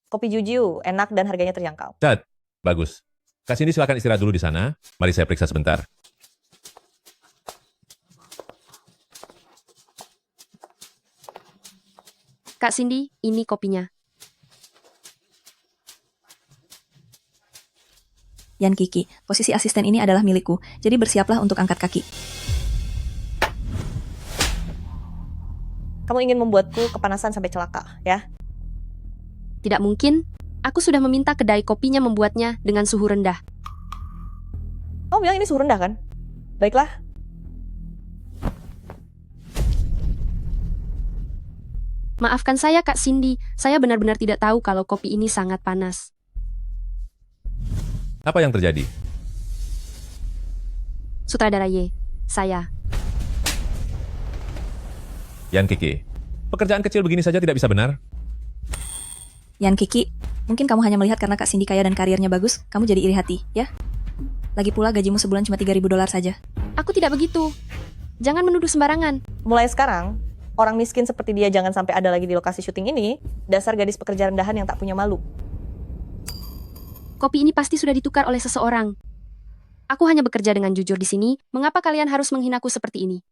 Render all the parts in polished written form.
Kopi Juju, enak dan harganya terjangkau. Cat, bagus. Kak Cindy silakan istirahat dulu di sana. Mari saya periksa sebentar. Kak Cindy, ini kopinya. Yan Kiki, posisi asisten ini adalah milikku, jadi bersiaplah untuk angkat kaki. Kamu ingin membuatku kepanasan sampai celaka, ya? Tidak mungkin. Aku sudah meminta kedai kopinya membuatnya dengan suhu rendah. Kamu bilang ini suhu rendah kan? Baiklah. Maafkan saya, Kak Cindy. Saya benar-benar tidak tahu kalau kopi ini sangat panas. Apa yang terjadi? Sutradara Y, saya. Yan Kiki, pekerjaan kecil begini saja tidak bisa benar? Yan Kiki, mungkin kamu hanya melihat karena Kak Cindy kaya dan karirnya bagus, kamu jadi iri hati, ya? Lagi pula gajimu sebulan cuma $3.000 saja. Aku tidak begitu. Jangan menuduh sembarangan. Mulai sekarang, orang miskin seperti dia jangan sampai ada lagi di lokasi syuting ini, dasar gadis pekerja rendahan yang tak punya malu. Kopi ini pasti sudah ditukar oleh seseorang. Aku hanya bekerja dengan jujur di sini. Mengapa kalian harus menghinaku seperti ini?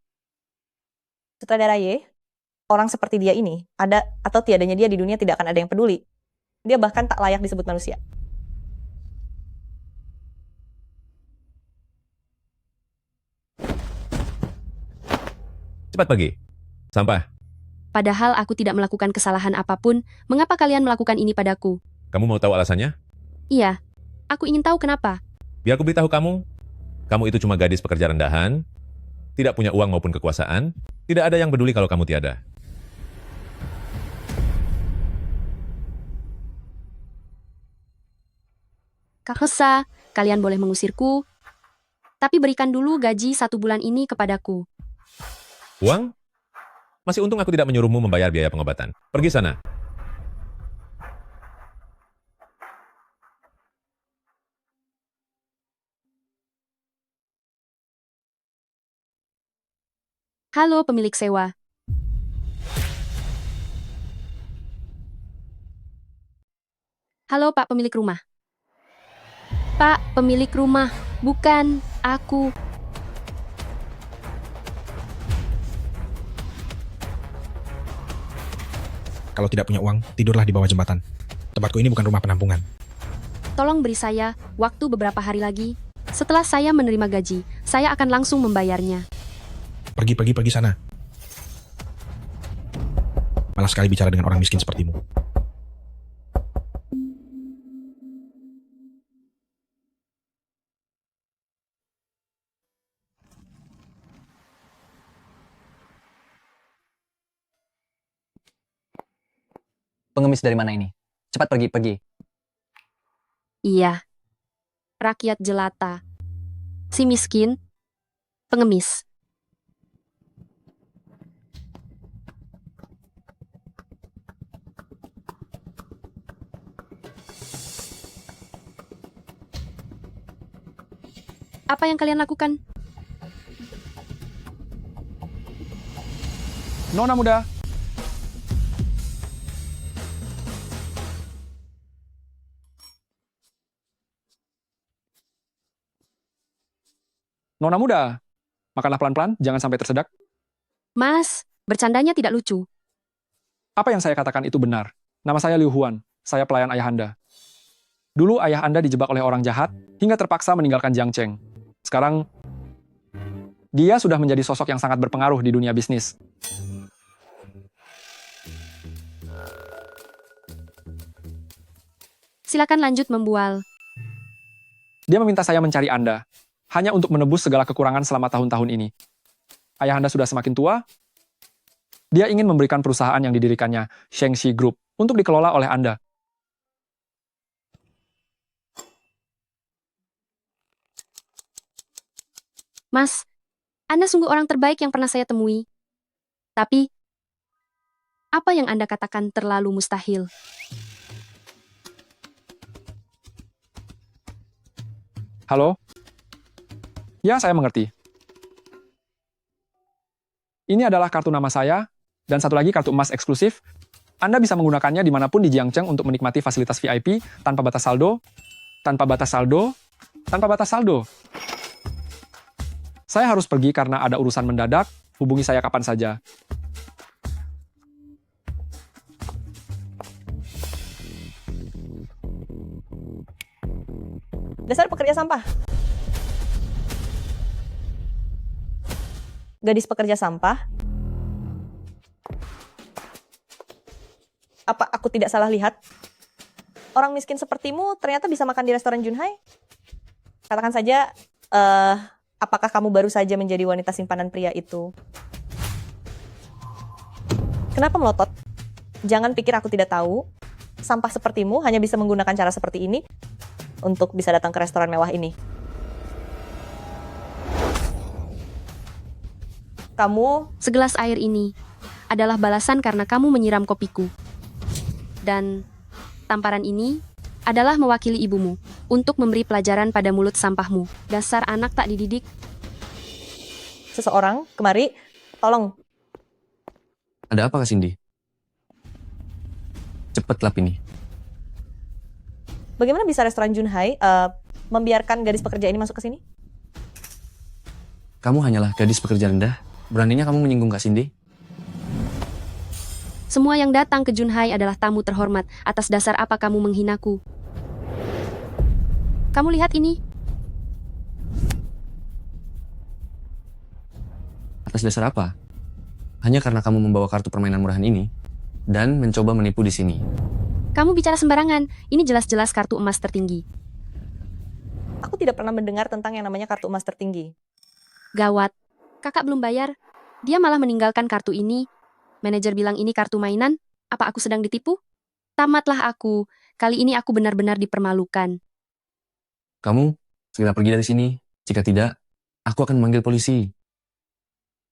Sutradara Y, orang seperti dia ini, ada atau tiadanya dia di dunia tidak akan ada yang peduli. Dia bahkan tak layak disebut manusia. Cepat pergi. Sampah. Padahal aku tidak melakukan kesalahan apapun. Mengapa kalian melakukan ini padaku? Kamu mau tahu alasannya? Iya, aku ingin tahu kenapa. Biar aku beritahu kamu. Kamu itu cuma gadis pekerja rendahan, tidak punya uang maupun kekuasaan, tidak ada yang peduli kalau kamu tiada. Kak Hesa, kalian boleh mengusirku, tapi berikan dulu gaji 1 bulan ini kepadaku. Uang? Masih untung aku tidak menyuruhmu membayar biaya pengobatan. Pergi sana. Halo pemilik sewa. Halo Pak pemilik rumah. Pak pemilik rumah, bukan aku. Kalau tidak punya uang, tidurlah di bawah jembatan. Tempatku ini bukan rumah penampungan. Tolong beri saya waktu beberapa hari lagi. Setelah saya menerima gaji, saya akan langsung membayarnya. Pergi sana. Malas sekali bicara dengan orang miskin sepertimu. Pengemis dari mana ini? Cepat pergi. Iya, rakyat jelata. Si miskin, pengemis. Apa yang kalian lakukan? Nona muda. Nona muda, makanlah pelan-pelan, jangan sampai tersedak. Mas, bercandanya tidak lucu. Apa yang saya katakan itu benar. Nama saya Liu Huan, saya pelayan ayahanda. Dulu ayah Anda dijebak oleh orang jahat, hingga terpaksa meninggalkan Jiang Cheng. Sekarang, dia sudah menjadi sosok yang sangat berpengaruh di dunia bisnis. Silakan lanjut membual. Dia meminta saya mencari Anda, hanya untuk menebus segala kekurangan selama tahun-tahun ini. Ayah Anda sudah semakin tua. Dia ingin memberikan perusahaan yang didirikannya, Shengxi Group, untuk dikelola oleh Anda. Mas, Anda sungguh orang terbaik yang pernah saya temui. Tapi, apa yang Anda katakan terlalu mustahil? Halo? Ya, saya mengerti. Ini adalah kartu nama saya, dan satu lagi kartu emas eksklusif. Anda bisa menggunakannya dimanapun di Jiangcheng untuk menikmati fasilitas VIP tanpa batas saldo, tanpa batas saldo, tanpa batas saldo. Saya harus pergi karena ada urusan mendadak, hubungi saya kapan saja. Dasar pekerja sampah. Gadis pekerja sampah. Apa aku tidak salah lihat? Orang miskin sepertimu ternyata bisa makan di restoran Junhai? Katakan saja, apakah kamu baru saja menjadi wanita simpanan pria itu? Kenapa melotot? Jangan pikir aku tidak tahu. Sampah sepertimu hanya bisa menggunakan cara seperti ini untuk bisa datang ke restoran mewah ini. Kamu Segelas air ini adalah balasan karena kamu menyiram kopiku. Dan tamparan ini adalah mewakili ibumu untuk memberi pelajaran pada mulut sampahmu. Dasar anak tak dididik. seseorang kemari, tolong. Ada apa Kak Cindy? Cepet lap ini. Bagaimana bisa restoran Junhai membiarkan gadis pekerja ini masuk ke sini? Kamu hanyalah gadis pekerja rendah. Beraninya kamu menyinggung Kak Cindy? Semua yang datang ke Junhai adalah tamu terhormat. Atas dasar apa kamu menghinaku? Kamu lihat ini. Atas dasar apa? Hanya karena kamu membawa kartu permainan murahan ini dan mencoba menipu di sini. Kamu bicara sembarangan. Ini jelas-jelas kartu emas tertinggi. Aku tidak pernah mendengar tentang yang namanya kartu emas tertinggi. Gawat. Kakak belum bayar. Dia malah meninggalkan kartu ini. Manajer bilang ini kartu mainan. Apa aku sedang ditipu? Tamatlah aku. Kali ini aku benar-benar dipermalukan. Kamu segera pergi dari sini. Jika tidak, aku akan memanggil polisi.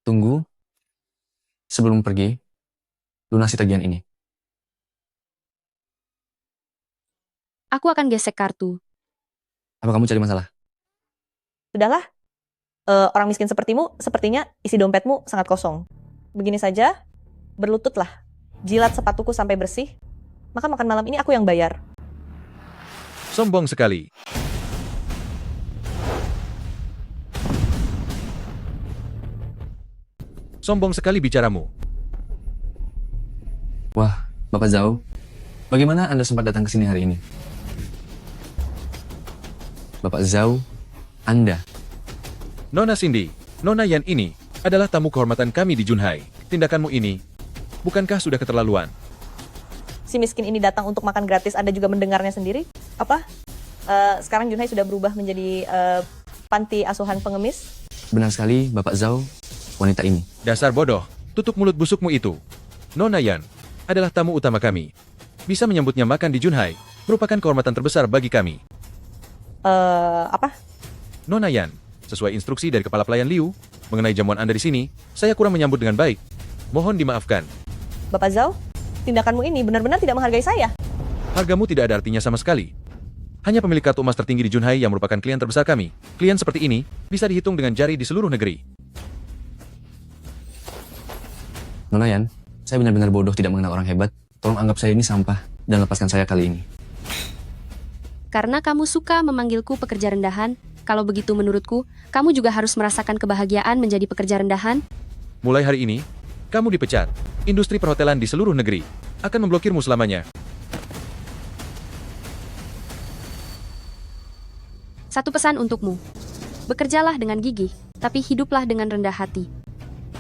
Tunggu. Sebelum pergi, lunasi tagihan ini. Aku akan gesek kartu. Apa kamu cari masalah? Sudahlah, orang miskin sepertimu, sepertinya isi dompetmu sangat kosong. Begini saja, berlututlah. Jilat sepatuku sampai bersih. Maka makan malam ini aku yang bayar. Sombong sekali. Sombong sekali bicaramu. Wah, Bapak Zhao, bagaimana Anda sempat datang ke sini hari ini? Bapak Zhao, Anda. Nona Cindy, Nona Yan ini adalah tamu kehormatan kami di Junhai. Tindakanmu ini, bukankah sudah keterlaluan? Si miskin ini datang untuk makan gratis, Anda juga mendengarnya sendiri? Apa? Sekarang Junhai sudah berubah menjadi panti asuhan pengemis? Benar sekali, Bapak Zhao, wanita ini. Dasar bodoh, tutup mulut busukmu itu. Nona Yan adalah tamu utama kami. Bisa menyambutnya makan di Junhai, merupakan kehormatan terbesar bagi kami. Apa? Nona Yan, sesuai instruksi dari Kepala Pelayan Liu, mengenai jamuan Anda di sini, saya kurang menyambut dengan baik. Mohon dimaafkan. Bapak Zhao, tindakanmu ini benar-benar tidak menghargai saya. Hargamu tidak ada artinya sama sekali. Hanya pemilik kartu emas tertinggi di Junhai yang merupakan klien terbesar kami. Klien seperti ini bisa dihitung dengan jari di seluruh negeri. Nona Yan, saya benar-benar bodoh tidak mengenal orang hebat. Tolong anggap saya ini sampah dan lepaskan saya kali ini. Karena kamu suka memanggilku pekerja rendahan, kalau begitu menurutku, kamu juga harus merasakan kebahagiaan menjadi pekerja rendahan. Mulai hari ini, kamu dipecat. Industri perhotelan di seluruh negeri akan memblokirmu selamanya. Satu pesan untukmu. Bekerjalah dengan gigih, tapi hiduplah dengan rendah hati.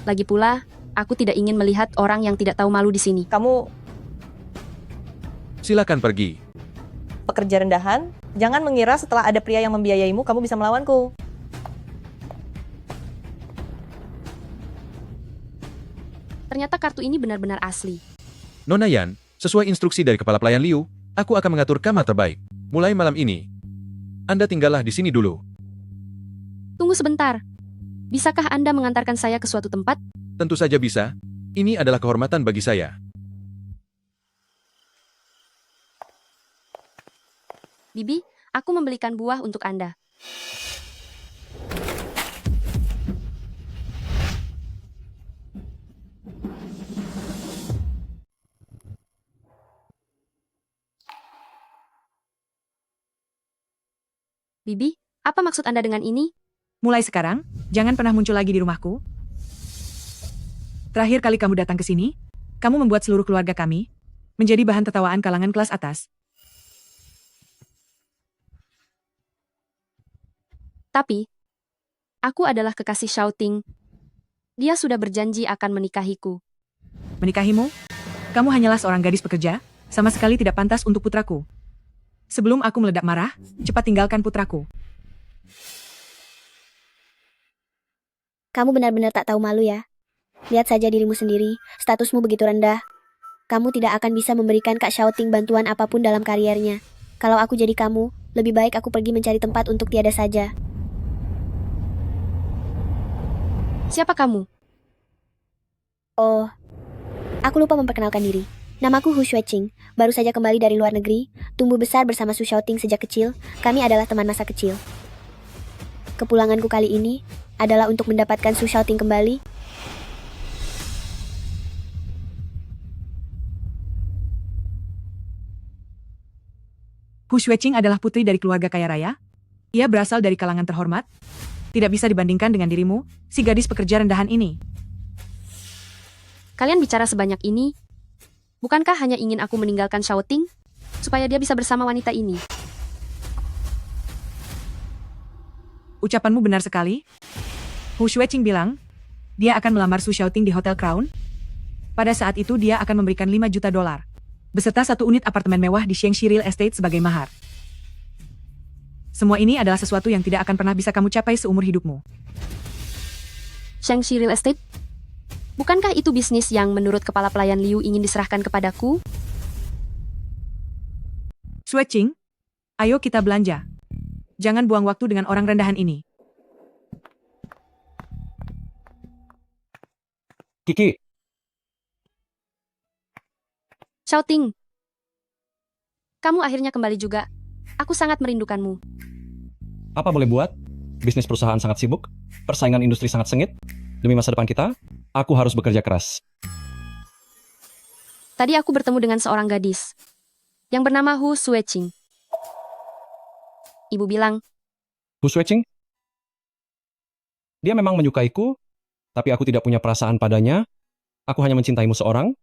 Lagi pula, aku tidak ingin melihat orang yang tidak tahu malu di sini. Kamu Silakan pergi. pekerja rendahan, jangan mengira setelah ada pria yang membiayaimu, kamu bisa melawanku. Ternyata kartu ini benar-benar asli. Nona Yan, sesuai instruksi dari Kepala Pelayan Liu, aku akan mengatur kamar terbaik. Mulai malam ini, Anda tinggallah di sini dulu. Tunggu sebentar. Bisakah Anda mengantarkan saya ke suatu tempat? Tentu saja bisa. Ini adalah kehormatan bagi saya. Bibi, aku membelikan buah untuk Anda. Bibi, apa maksud Anda dengan ini? Mulai sekarang, jangan pernah muncul lagi di rumahku. Terakhir kali kamu datang ke sini, kamu membuat seluruh keluarga kami menjadi bahan tertawaan kalangan kelas atas. Tapi, aku adalah kekasih Shouting. Dia sudah berjanji akan menikahiku. Menikahimu? Kamu hanyalah seorang gadis pekerja, sama sekali tidak pantas untuk putraku. Sebelum aku meledak marah, cepat tinggalkan putraku. Kamu benar-benar tak tahu malu ya. Lihat saja dirimu sendiri, statusmu begitu rendah. Kamu tidak akan bisa memberikan Kak Shouting bantuan apapun dalam kariernya. Kalau aku jadi kamu, lebih baik aku pergi mencari tempat untuk tiada saja. Siapa kamu? Oh, aku lupa memperkenalkan diri. Namaku Hu Xueqing, baru saja kembali dari luar negeri, tumbuh besar bersama Su Shouting sejak kecil, kami adalah teman masa kecil. Kepulanganku kali ini adalah untuk mendapatkan Su Shouting kembali. Hu Xueqing adalah putri dari keluarga kaya raya. Ia berasal dari kalangan terhormat. Tidak bisa dibandingkan dengan dirimu, si gadis pekerja rendahan ini. Kalian bicara sebanyak ini? Bukankah hanya ingin aku meninggalkan Shouting? Supaya dia bisa bersama wanita ini. Ucapanmu benar sekali. Hu Xueqing bilang, dia akan melamar Su Shouting di Hotel Crown. Pada saat itu dia akan memberikan 5 juta dolar. Beserta 1 unit apartemen mewah di Shengxi Real Estate sebagai mahar. Semua ini adalah sesuatu yang tidak akan pernah bisa kamu capai seumur hidupmu. Shengxi Real Estate? Bukankah itu bisnis yang menurut kepala pelayan Liu ingin diserahkan kepadaku? Xueqing, ayo kita belanja. Jangan buang waktu dengan orang rendahan ini. Kiki, Shouting. Kamu akhirnya kembali juga. Aku sangat merindukanmu. apa boleh buat? Bisnis perusahaan sangat sibuk, persaingan industri sangat sengit. Demi masa depan kita, aku harus bekerja keras. Tadi aku bertemu dengan seorang gadis yang bernama Hu Xueqing. Ibu bilang, Hu Xueqing? Dia memang menyukaiku, tapi aku tidak punya perasaan padanya. Aku hanya mencintaimu seorang.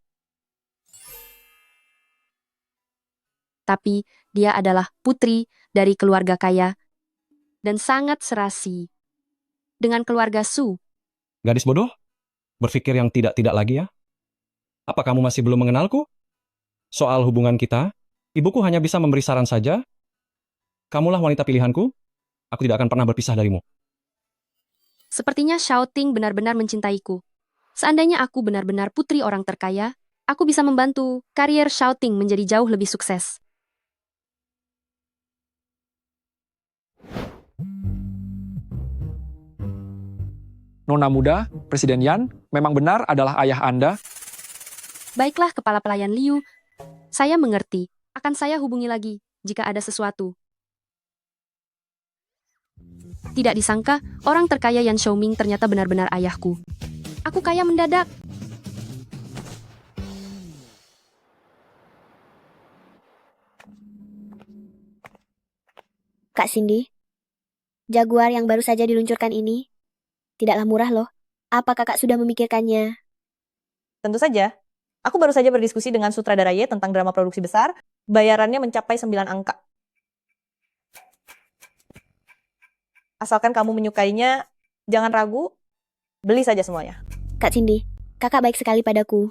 tapi dia adalah putri dari keluarga kaya dan sangat serasi dengan keluarga Su. Gadis bodoh? Berpikir yang tidak-tidak lagi ya? Apa kamu masih belum mengenalku? Soal hubungan kita, ibuku hanya bisa memberi saran saja. Kamulah wanita pilihanku. Aku tidak akan pernah berpisah darimu. Sepertinya Shouting benar-benar mencintaiku. Seandainya aku benar-benar putri orang terkaya, aku bisa membantu karier Shouting menjadi jauh lebih sukses. Nona muda, Presiden Yan, memang benar adalah ayah Anda. Baiklah kepala pelayan Liu, saya mengerti. Akan saya hubungi lagi jika ada sesuatu. Tidak disangka, orang terkaya Yan Xiaoming ternyata benar-benar ayahku. Aku kaya mendadak. Kak Cindy, Jaguar yang baru saja diluncurkan ini tidaklah murah loh. Apa kakak sudah memikirkannya? Tentu saja. Aku baru saja berdiskusi dengan sutradara Ye tentang drama produksi besar. Bayarannya mencapai 9 angka. Asalkan kamu menyukainya, jangan ragu, beli saja semuanya. Kak Cindy, kakak baik sekali padaku.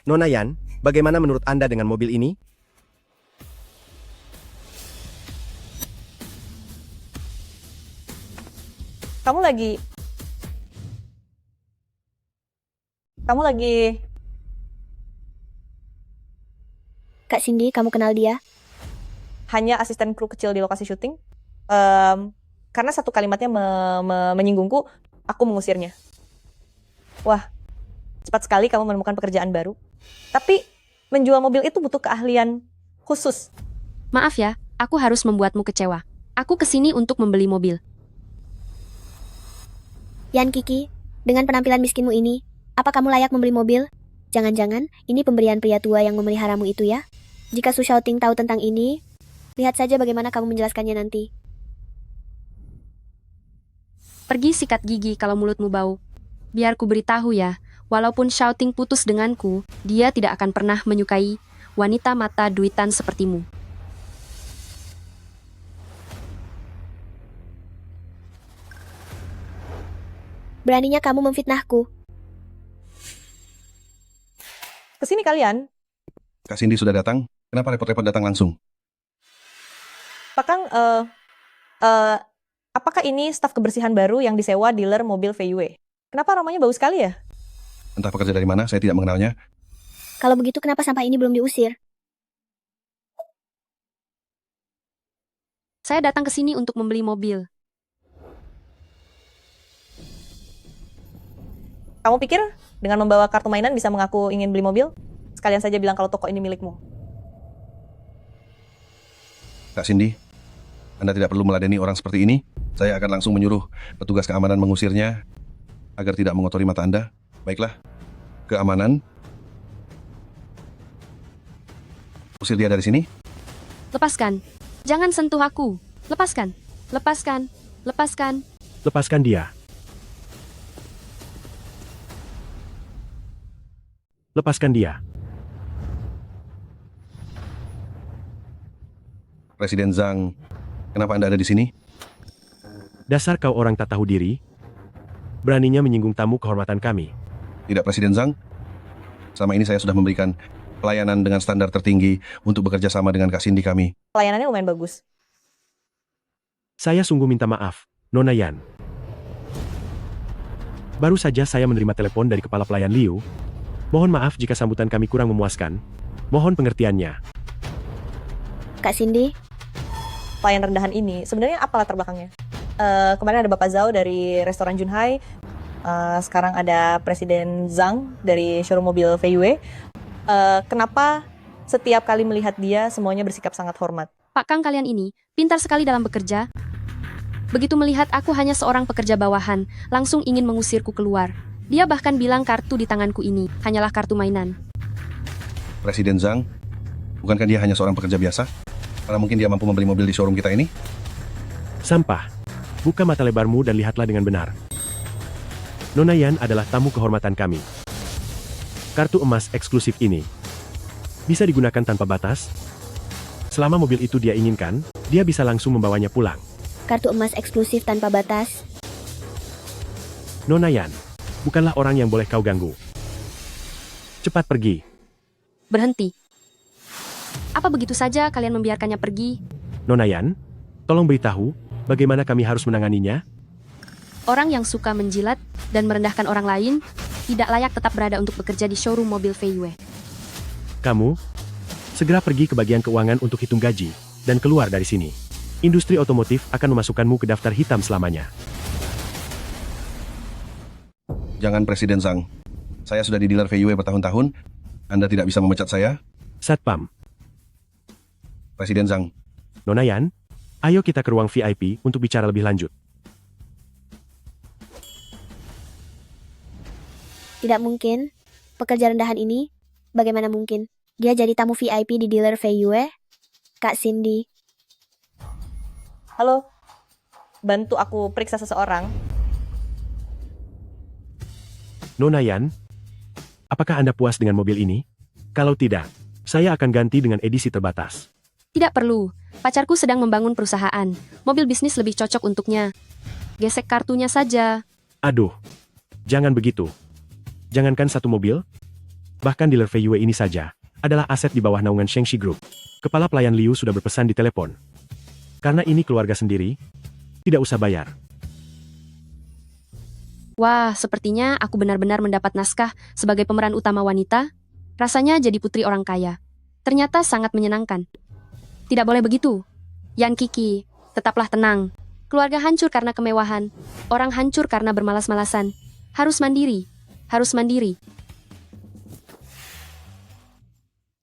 Nona Yan, bagaimana menurut Anda dengan mobil ini? Kamu lagi... Kak Cindy, kamu kenal dia? hanya asisten kru kecil di lokasi syuting. Karena satu kalimatnya menyinggungku, aku mengusirnya. Wah, cepat sekali kamu menemukan pekerjaan baru. Tapi menjual mobil itu butuh keahlian khusus. Maaf ya, aku harus membuatmu kecewa. Aku kesini untuk membeli mobil. Yan Kiki, dengan penampilan miskinmu ini, apa kamu layak membeli mobil? Jangan-jangan ini pemberian pria tua yang memeliharamu itu ya? Jika Su Shouting tahu tentang ini, Lihat saja bagaimana kamu menjelaskannya nanti. Pergi sikat gigi kalau mulutmu bau. Biar ku beritahu ya, walaupun Shouting putus denganku, dia tidak akan pernah menyukai wanita mata duitan sepertimu. Beraninya kamu memfitnahku. Kesini kalian. Kak Cindy sudah datang? Kenapa repot-repot datang langsung? Pak Kang, apakah ini staf kebersihan baru yang disewa dealer mobil VW? Kenapa aromanya bau sekali ya? Entah pekerja dari mana, saya tidak mengenalnya. Kalau begitu kenapa sampah ini belum diusir? Saya datang ke sini untuk membeli mobil. Kamu pikir dengan membawa kartu mainan bisa mengaku ingin beli mobil? Sekalian saja bilang kalau toko ini milikmu. Kak Cindy, Anda tidak perlu meladeni orang seperti ini. Saya akan langsung menyuruh petugas keamanan mengusirnya agar tidak mengotori mata Anda. Baiklah, keamanan. Usir dia dari sini. Lepaskan. Jangan sentuh aku. Lepaskan. Lepaskan. Lepaskan. Lepaskan dia. Lepaskan dia. Presiden Zhang, kenapa Anda ada di sini? Dasar kau orang tak tahu diri. Beraninya menyinggung tamu kehormatan kami. Tidak, Presiden Zhang. Selama ini saya sudah memberikan pelayanan dengan standar tertinggi untuk bekerja sama dengan Kak Cindy kami. Pelayanannya lumayan bagus. Saya sungguh minta maaf, Nona Yan. Baru saja saya menerima telepon dari kepala pelayan Liu. Mohon maaf jika sambutan kami kurang memuaskan. Mohon pengertiannya. Kak Cindy, Pelayan rendahan ini, sebenarnya apa latar belakangnya? Kemarin ada Bapak Zhao dari restoran Junhai. Sekarang ada Presiden Zhang dari showroom mobil VW. Kenapa setiap kali melihat dia semuanya bersikap sangat hormat? Pak Kang, kalian ini pintar sekali dalam bekerja. Begitu melihat aku hanya seorang pekerja bawahan, langsung ingin mengusirku keluar. Dia bahkan bilang kartu di tanganku ini hanyalah kartu mainan. Presiden Zhang, bukankah dia hanya seorang pekerja biasa? Karena mungkin dia mampu membeli mobil di showroom kita ini? Sampah. Buka mata lebarmu dan lihatlah dengan benar. Nona Yan adalah tamu kehormatan kami. Kartu emas eksklusif ini bisa digunakan tanpa batas. Selama mobil itu dia inginkan, dia bisa langsung membawanya pulang. kartu emas eksklusif tanpa batas. Nona Yan, bukanlah orang yang boleh kau ganggu. Cepat pergi. Berhenti. Apa begitu saja kalian membiarkannya pergi? Nona Yan, tolong beritahu, bagaimana kami harus menanganinya? Orang yang suka menjilat dan merendahkan orang lain tidak layak tetap berada untuk bekerja di showroom mobil VW. Kamu, segera pergi ke bagian keuangan untuk hitung gaji, dan keluar dari sini. Industri otomotif akan memasukkanmu ke daftar hitam selamanya. Jangan, Presiden Zhang. Saya sudah di dealer VW bertahun-tahun. Anda tidak bisa memecat saya? Satpam. Presiden Zhang. Nona Yan, ayo kita ke ruang VIP untuk bicara lebih lanjut. Tidak mungkin. Pekerja rendahan ini, bagaimana mungkin? Dia jadi tamu VIP di dealer VW? Kak Cindy. Halo, bantu aku periksa seseorang. Nona Yan, apakah Anda puas dengan mobil ini? Kalau tidak, saya akan ganti dengan edisi terbatas. Tidak perlu. Pacarku sedang membangun perusahaan. Mobil bisnis lebih cocok untuknya. Gesek kartunya saja. Aduh, jangan begitu. Jangankan satu mobil, bahkan dealer VW ini saja adalah aset di bawah naungan Shengxi Group. Kepala pelayan Liu sudah berpesan di telepon. Karena ini keluarga sendiri, tidak usah bayar. Wah, sepertinya aku benar-benar mendapat naskah sebagai pemeran utama wanita. Rasanya jadi putri orang kaya. Ternyata sangat menyenangkan. Tidak boleh begitu. Yan Kiki, tetaplah tenang. Keluarga hancur karena kemewahan. Orang hancur karena bermalas-malasan. Harus mandiri. Harus mandiri.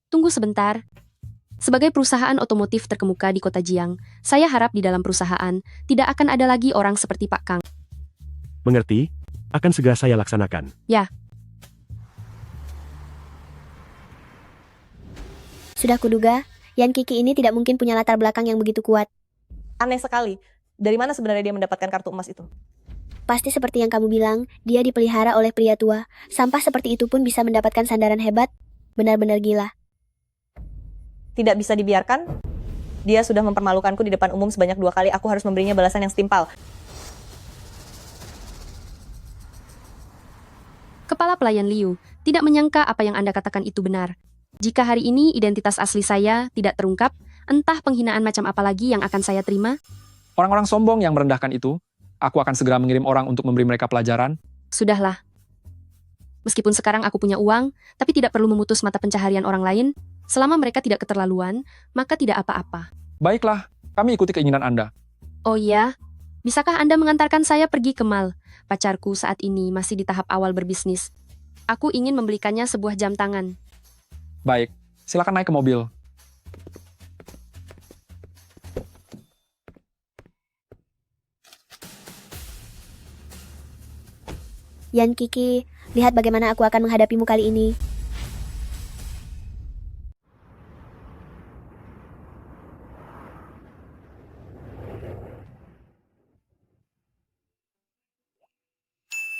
Tunggu sebentar. Sebagai perusahaan otomotif terkemuka di kota Jiang, saya harap di dalam perusahaan tidak akan ada lagi orang seperti Pak Kang. Mengerti? Akan segera saya laksanakan. Ya. Sudah kuduga, Yan Kiki ini tidak mungkin punya latar belakang yang begitu kuat. Aneh sekali. Dari mana sebenarnya dia mendapatkan kartu emas itu? Pasti seperti yang kamu bilang, dia dipelihara oleh pria tua. Sampah seperti itu pun bisa mendapatkan sandaran hebat. Benar-benar gila. Tidak bisa dibiarkan. Dia sudah mempermalukanku di depan umum sebanyak 2 kali. Aku harus memberinya balasan yang setimpal. Kepala pelayan Liu tidak menyangka apa yang Anda katakan itu benar. Jika hari ini identitas asli saya tidak terungkap, entah penghinaan macam apa lagi yang akan saya terima. Orang-orang sombong yang merendahkan itu, aku akan segera mengirim orang untuk memberi mereka pelajaran. Sudahlah. Meskipun sekarang aku punya uang, tapi tidak perlu memutus mata pencaharian orang lain. Selama mereka tidak keterlaluan, maka tidak apa-apa. Baiklah, kami ikuti keinginan Anda. Oh iya? Bisakah Anda mengantarkan saya pergi ke mall? Pacarku saat ini masih di tahap awal berbisnis. Aku ingin membelikannya sebuah jam tangan. Baik, silakan naik ke mobil. Yan Kiki, lihat bagaimana aku akan menghadapimu kali ini.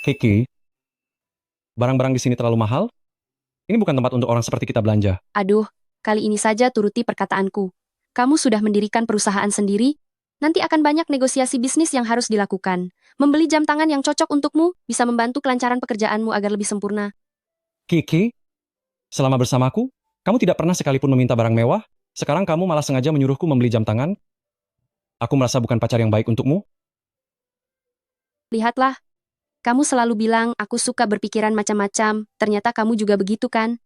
Kiki, barang-barang di sini terlalu mahal? Ini bukan tempat untuk orang seperti kita belanja. Aduh, kali ini saja turuti perkataanku. Kamu sudah mendirikan perusahaan sendiri? Nanti akan banyak negosiasi bisnis yang harus dilakukan. Membeli jam tangan yang cocok untukmu bisa membantu kelancaran pekerjaanmu agar lebih sempurna. Kiki, selama bersamaku, kamu tidak pernah sekalipun meminta barang mewah. Sekarang kamu malah sengaja menyuruhku membeli jam tangan. Aku merasa bukan pacar yang baik untukmu. Lihatlah. Kamu selalu bilang aku suka berpikiran macam-macam. Ternyata kamu juga begitu kan?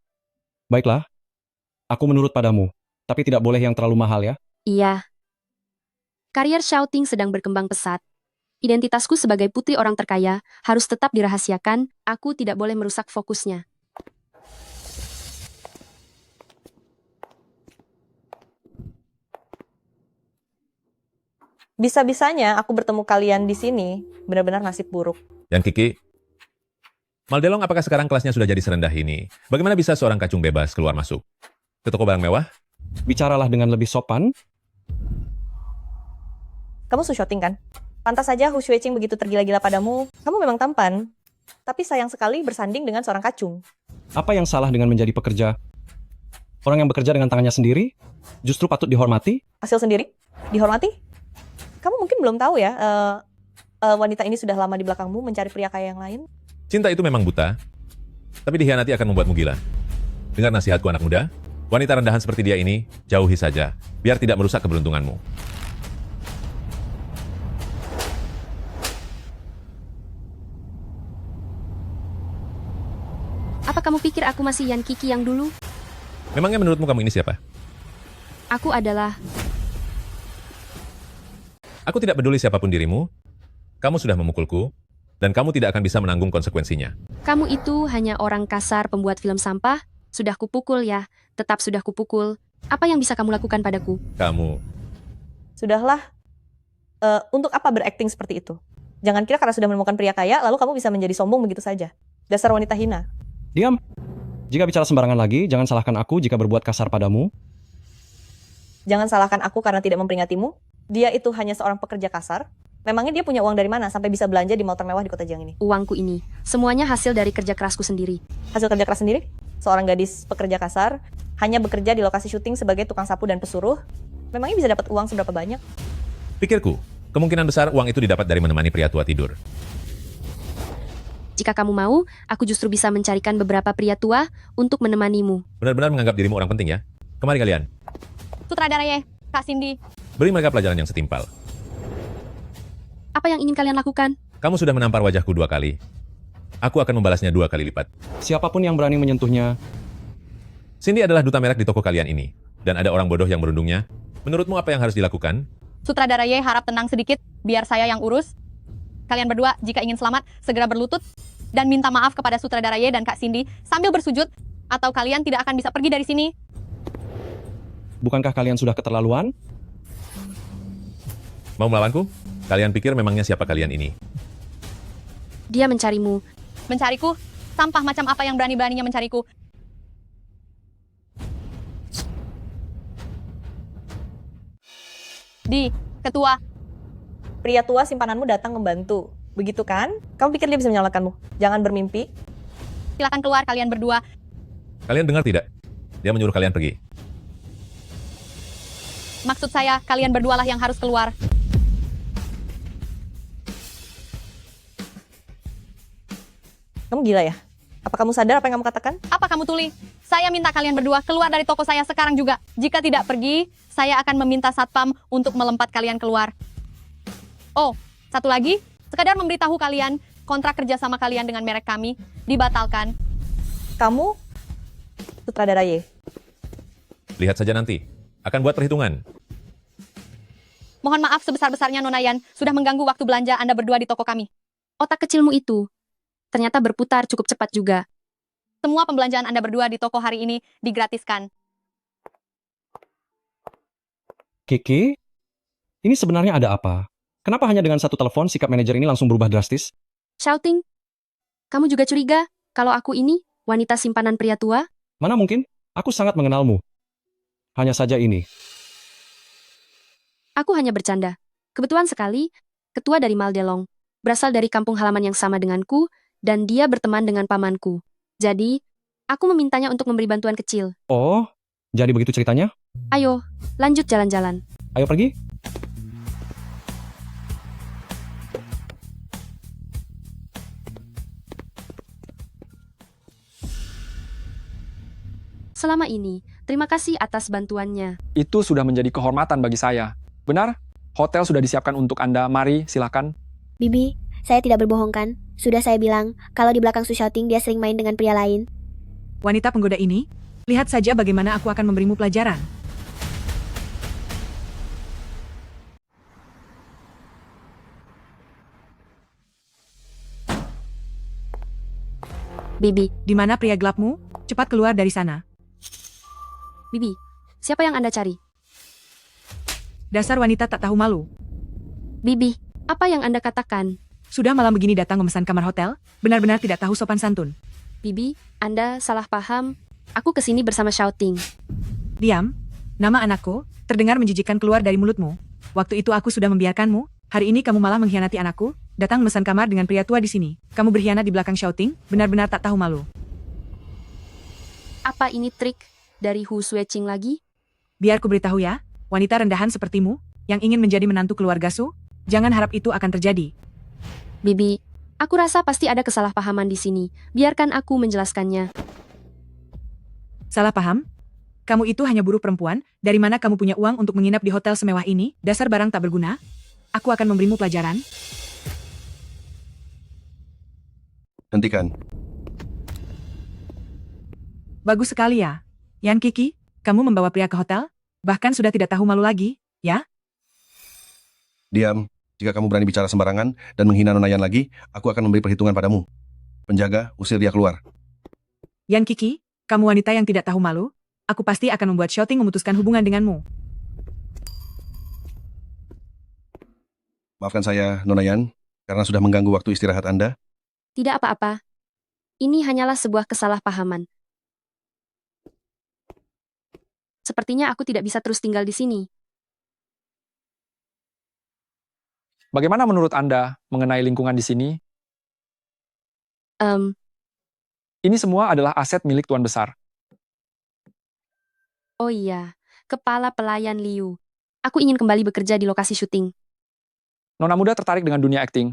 Baiklah, aku menurut padamu. Tapi tidak boleh yang terlalu mahal ya. Iya. Karier Xiaoting sedang berkembang pesat. Identitasku sebagai putri orang terkaya harus tetap dirahasiakan. Aku tidak boleh merusak fokusnya. Bisa-bisanya aku bertemu kalian di sini. Benar-benar nasib buruk. Yan Kiki, Maldelong apakah sekarang kelasnya sudah jadi serendah ini? Bagaimana bisa seorang kacung bebas keluar masuk ke toko barang mewah? Bicaralah dengan lebih sopan. Kamu Shouting kan? Pantas saja Hu Xueqing begitu tergila-gila padamu. Kamu memang tampan. Tapi sayang sekali bersanding dengan seorang kacung. Apa yang salah dengan menjadi pekerja? Orang yang bekerja dengan tangannya sendiri justru patut dihormati. Hasil sendiri? Dihormati? Kamu mungkin belum tahu ya, wanita ini sudah lama di belakangmu mencari pria kaya yang lain. Cinta itu memang buta, tapi dikhianati akan membuatmu gila. Dengar nasihatku anak muda, wanita rendahan seperti dia ini, jauhi saja, biar tidak merusak keberuntunganmu. Apa kamu pikir aku masih Yan Kiki yang dulu? Memangnya menurutmu kamu ini siapa? Aku adalah... Aku tidak peduli siapapun dirimu, kamu sudah memukulku, dan kamu tidak akan bisa menanggung konsekuensinya. Kamu itu hanya orang kasar pembuat film sampah. Sudah kupukul ya, tetap sudah kupukul. Apa yang bisa kamu lakukan padaku? Kamu. Sudahlah, untuk apa berakting seperti itu? Jangan kira karena sudah menemukan pria kaya, lalu kamu bisa menjadi sombong begitu saja. Dasar wanita hina. Diam. Jika bicara sembarangan lagi, jangan salahkan aku jika berbuat kasar padamu. Jangan salahkan aku karena tidak memperingatimu. Dia itu hanya seorang pekerja kasar. Memangnya dia punya uang dari mana sampai bisa belanja di mall termewah di kota Jiang ini? Uangku ini, semuanya hasil dari kerja kerasku sendiri. Hasil kerja keras sendiri? Seorang gadis pekerja kasar, hanya bekerja di lokasi syuting sebagai tukang sapu dan pesuruh. Memangnya bisa dapat uang seberapa banyak? Pikirku, kemungkinan besar uang itu didapat dari menemani pria tua tidur. Jika kamu mau, aku justru bisa mencarikan beberapa pria tua untuk menemanimu. Benar-benar menganggap dirimu orang penting ya? Kemari kalian. Sutradara Ye, Kak Cindy. Beri mereka pelajaran yang setimpal. Apa yang ingin kalian lakukan? Kamu sudah menampar wajahku 2 kali. Aku akan membalasnya 2 kali lipat. Siapapun yang berani menyentuhnya. Cindy adalah duta merek di toko kalian ini. Dan ada orang bodoh yang merundungnya. Menurutmu apa yang harus dilakukan? Sutradara Ye harap tenang sedikit, biar saya yang urus. Kalian berdua, jika ingin selamat, segera berlutut. Dan minta maaf kepada Sutradara Ye dan Kak Cindy sambil bersujud. Atau kalian tidak akan bisa pergi dari sini. Bukankah kalian sudah keterlaluan? Mau melawanku? Kalian pikir memangnya siapa kalian ini? Dia mencarimu. Mencariku? Sampah macam apa yang berani-beraninya mencariku? Di, ketua. Pria tua simpananmu datang membantu. Begitu kan? Kamu pikir dia bisa menyelamatkanmu? Jangan bermimpi. Silakan keluar kalian berdua. Kalian dengar tidak? Dia menyuruh kalian pergi. Maksud saya, kalian berdualah yang harus keluar. Kamu gila ya? Apa kamu sadar apa yang kamu katakan? Apa kamu tuli? Saya minta kalian berdua keluar dari toko saya sekarang juga. Jika tidak pergi, saya akan meminta satpam untuk melempar kalian keluar. Oh, satu lagi, sekadar memberitahu kalian, kontrak kerja sama kalian dengan merek kami dibatalkan. Kamu sutradara Y. Lihat saja nanti. Akan buat perhitungan. Mohon maaf sebesar-besarnya Nona Yan, sudah mengganggu waktu belanja Anda berdua di toko kami. Otak kecilmu itu ternyata berputar cukup cepat juga. Semua pembelanjaan Anda berdua di toko hari ini digratiskan. Kiki, ini sebenarnya ada apa? Kenapa hanya dengan satu telepon sikap manajer ini langsung berubah drastis? Shouting, kamu juga curiga kalau aku ini wanita simpanan pria tua? Mana mungkin? Aku sangat mengenalmu. Hanya saja ini. Aku hanya bercanda. Kebetulan sekali, ketua dari Maldelong, berasal dari kampung halaman yang sama denganku, dan dia berteman dengan pamanku. Jadi, aku memintanya untuk memberi bantuan kecil. Oh, jadi begitu ceritanya? Ayo, lanjut jalan-jalan. Ayo pergi. Selama ini, terima kasih atas bantuannya. Itu sudah menjadi kehormatan bagi saya. Benar? Hotel sudah disiapkan untuk Anda. Mari, silakan. Bibi, saya tidak berbohong kan? Sudah saya bilang, kalau di belakang Su Xiaoting dia sering main dengan pria lain. Wanita penggoda ini, lihat saja bagaimana aku akan memberimu pelajaran. Bibi, Di mana pria gelapmu? Cepat keluar dari sana. Bibi, siapa yang Anda cari? Dasar wanita tak tahu malu. Bibi, apa yang Anda katakan? Sudah malam begini datang memesan kamar hotel, benar-benar tidak tahu sopan santun. Bibi, Anda salah paham. Aku kesini bersama Shouting. Diam, nama anakku, terdengar menjijikkan keluar dari mulutmu. Waktu itu aku sudah membiarkanmu, hari ini kamu malah mengkhianati anakku, datang memesan kamar dengan pria tua di sini. Kamu berkhianat di belakang Shouting, benar-benar tak tahu malu. Apa ini trik dari Hu Sueching lagi? Biar ku beritahu ya, wanita rendahan sepertimu, yang ingin menjadi menantu keluarga Su, jangan harap itu akan terjadi. Bibi, aku rasa pasti ada kesalahpahaman di sini. Biarkan aku menjelaskannya. Salah paham? Kamu itu hanya buruh perempuan, dari mana kamu punya uang untuk menginap di hotel semewah ini, dasar barang tak berguna? Aku akan memberimu pelajaran. Hentikan. Bagus sekali ya. Yan Kiki, kamu membawa pria ke hotel? Bahkan sudah tidak tahu malu lagi, ya? Diam. Jika kamu berani bicara sembarangan dan menghina Nona Yan lagi, aku akan memberi perhitungan padamu. Penjaga, usir dia keluar. Yan Kiki, kamu wanita yang tidak tahu malu, aku pasti akan membuat Shouting memutuskan hubungan denganmu. Maafkan saya, Nona Yan, karena sudah mengganggu waktu istirahat Anda. Tidak apa-apa. Ini hanyalah sebuah kesalahpahaman. Sepertinya aku tidak bisa terus tinggal di sini. Bagaimana menurut Anda mengenai lingkungan di sini? Ini semua adalah aset milik Tuan Besar. Oh iya, kepala pelayan Liu. Aku ingin kembali bekerja di lokasi syuting. Nona muda tertarik dengan dunia akting.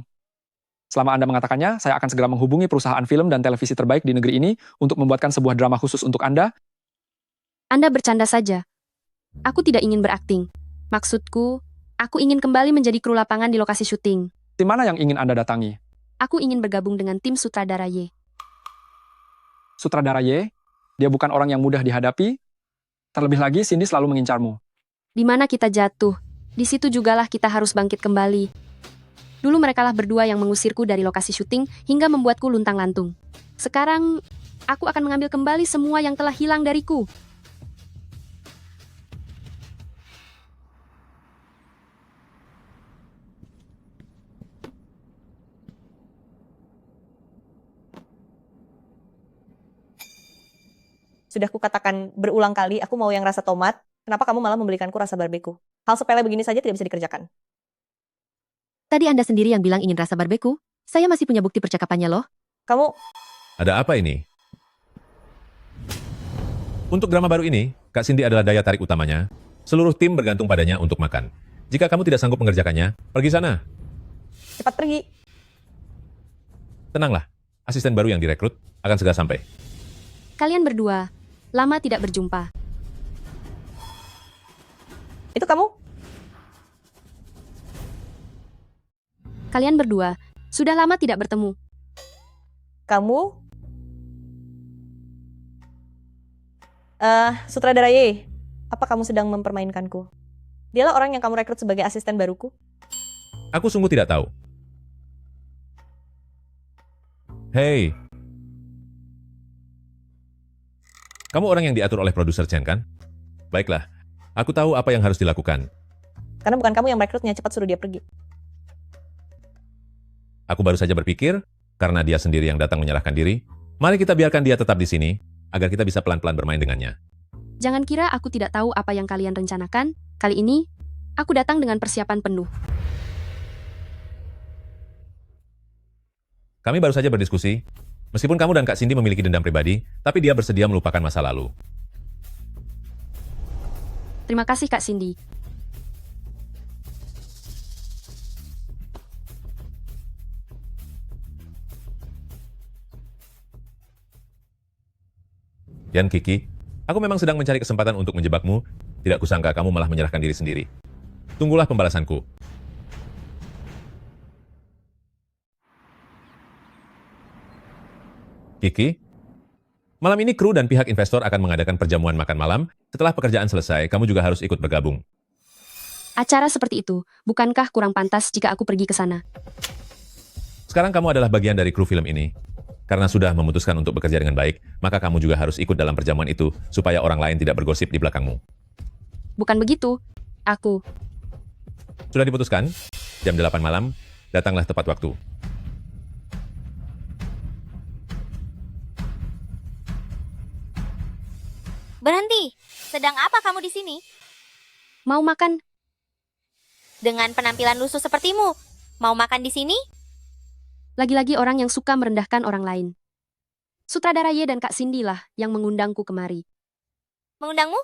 Selama Anda mengatakannya, saya akan segera menghubungi perusahaan film dan televisi terbaik di negeri ini untuk membuatkan sebuah drama khusus untuk Anda. Anda bercanda saja. Aku tidak ingin berakting. Maksudku, aku ingin kembali menjadi kru lapangan di lokasi syuting. Tim mana yang ingin Anda datangi? Aku ingin bergabung dengan tim sutradara Y. Sutradara Y? Dia bukan orang yang mudah dihadapi. Terlebih lagi, Cindy selalu mengincarmu. Di mana kita jatuh, di situ jugalah kita harus bangkit kembali. Dulu merekalah berdua yang mengusirku dari lokasi syuting hingga membuatku luntang-lantung. Sekarang, aku akan mengambil kembali semua yang telah hilang dariku. Sudah kukatakan berulang kali, aku mau yang rasa tomat. Kenapa kamu malah membelikanku rasa barbeku? Hal sepele begini saja tidak bisa dikerjakan. Tadi Anda sendiri yang bilang ingin rasa barbeku. Saya masih punya bukti percakapannya loh. Kamu... Ada apa ini? Untuk drama baru ini, Kak Cindy adalah daya tarik utamanya. Seluruh tim bergantung padanya untuk makan. Jika kamu tidak sanggup mengerjakannya, pergi sana. Cepat pergi. Tenanglah, asisten baru yang direkrut akan segera sampai. Kalian berdua, lama tidak berjumpa. Itu kamu? Kalian berdua, sudah lama tidak bertemu. Kamu? Sutradara Y, apa kamu sedang mempermainkanku? Dialah orang yang kamu rekrut sebagai asisten baruku. Aku sungguh tidak tahu. Hei. Kamu orang yang diatur oleh produser Chen, kan? Baiklah, aku tahu apa yang harus dilakukan. Karena bukan kamu yang merekrutnya, cepat suruh dia pergi. Aku baru saja berpikir, karena dia sendiri yang datang menyerahkan diri, mari kita biarkan dia tetap di sini, agar kita bisa pelan-pelan bermain dengannya. Jangan kira aku tidak tahu apa yang kalian rencanakan. Kali ini, aku datang dengan persiapan penuh. Kami baru saja berdiskusi. Meskipun kamu dan Kak Cindy memiliki dendam pribadi, tapi dia bersedia melupakan masa lalu. Terima kasih Kak Cindy. Yan Kiki, aku memang sedang mencari kesempatan untuk menjebakmu. Tidak kusangka kamu malah menyerahkan diri sendiri. Tunggulah pembalasanku. Kiki, malam ini kru dan pihak investor akan mengadakan perjamuan makan malam. Setelah pekerjaan selesai, kamu juga harus ikut bergabung. Acara seperti itu, bukankah kurang pantas jika aku pergi ke sana? Sekarang kamu adalah bagian dari kru film ini. Karena sudah memutuskan untuk bekerja dengan baik, maka kamu juga harus ikut dalam perjamuan itu, supaya orang lain tidak bergosip di belakangmu. Bukan begitu. Aku. Sudah diputuskan? Jam 8 malam, datanglah tepat waktu. Berhenti. Sedang apa kamu di sini? Mau makan? Dengan penampilan lusuh sepertimu, mau makan di sini? Lagi-lagi orang yang suka merendahkan orang lain. Sutradara Y dan Kak Cindy lah yang mengundangku kemari. Mengundangmu?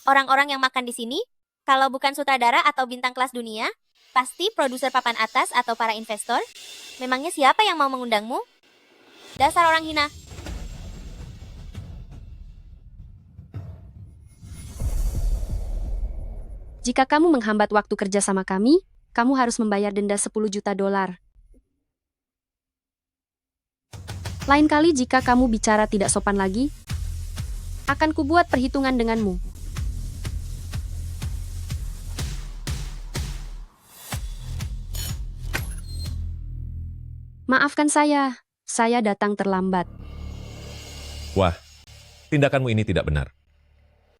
Orang-orang yang makan di sini? Kalau bukan sutradara atau bintang kelas dunia, pasti produser papan atas atau para investor? Memangnya siapa yang mau mengundangmu? Dasar orang hina. Jika kamu menghambat waktu kerja sama kami, kamu harus membayar denda 10 juta dolar. Lain kali jika kamu bicara tidak sopan lagi, akan kubuat perhitungan denganmu. Maafkan saya datang terlambat. Wah, tindakanmu ini tidak benar.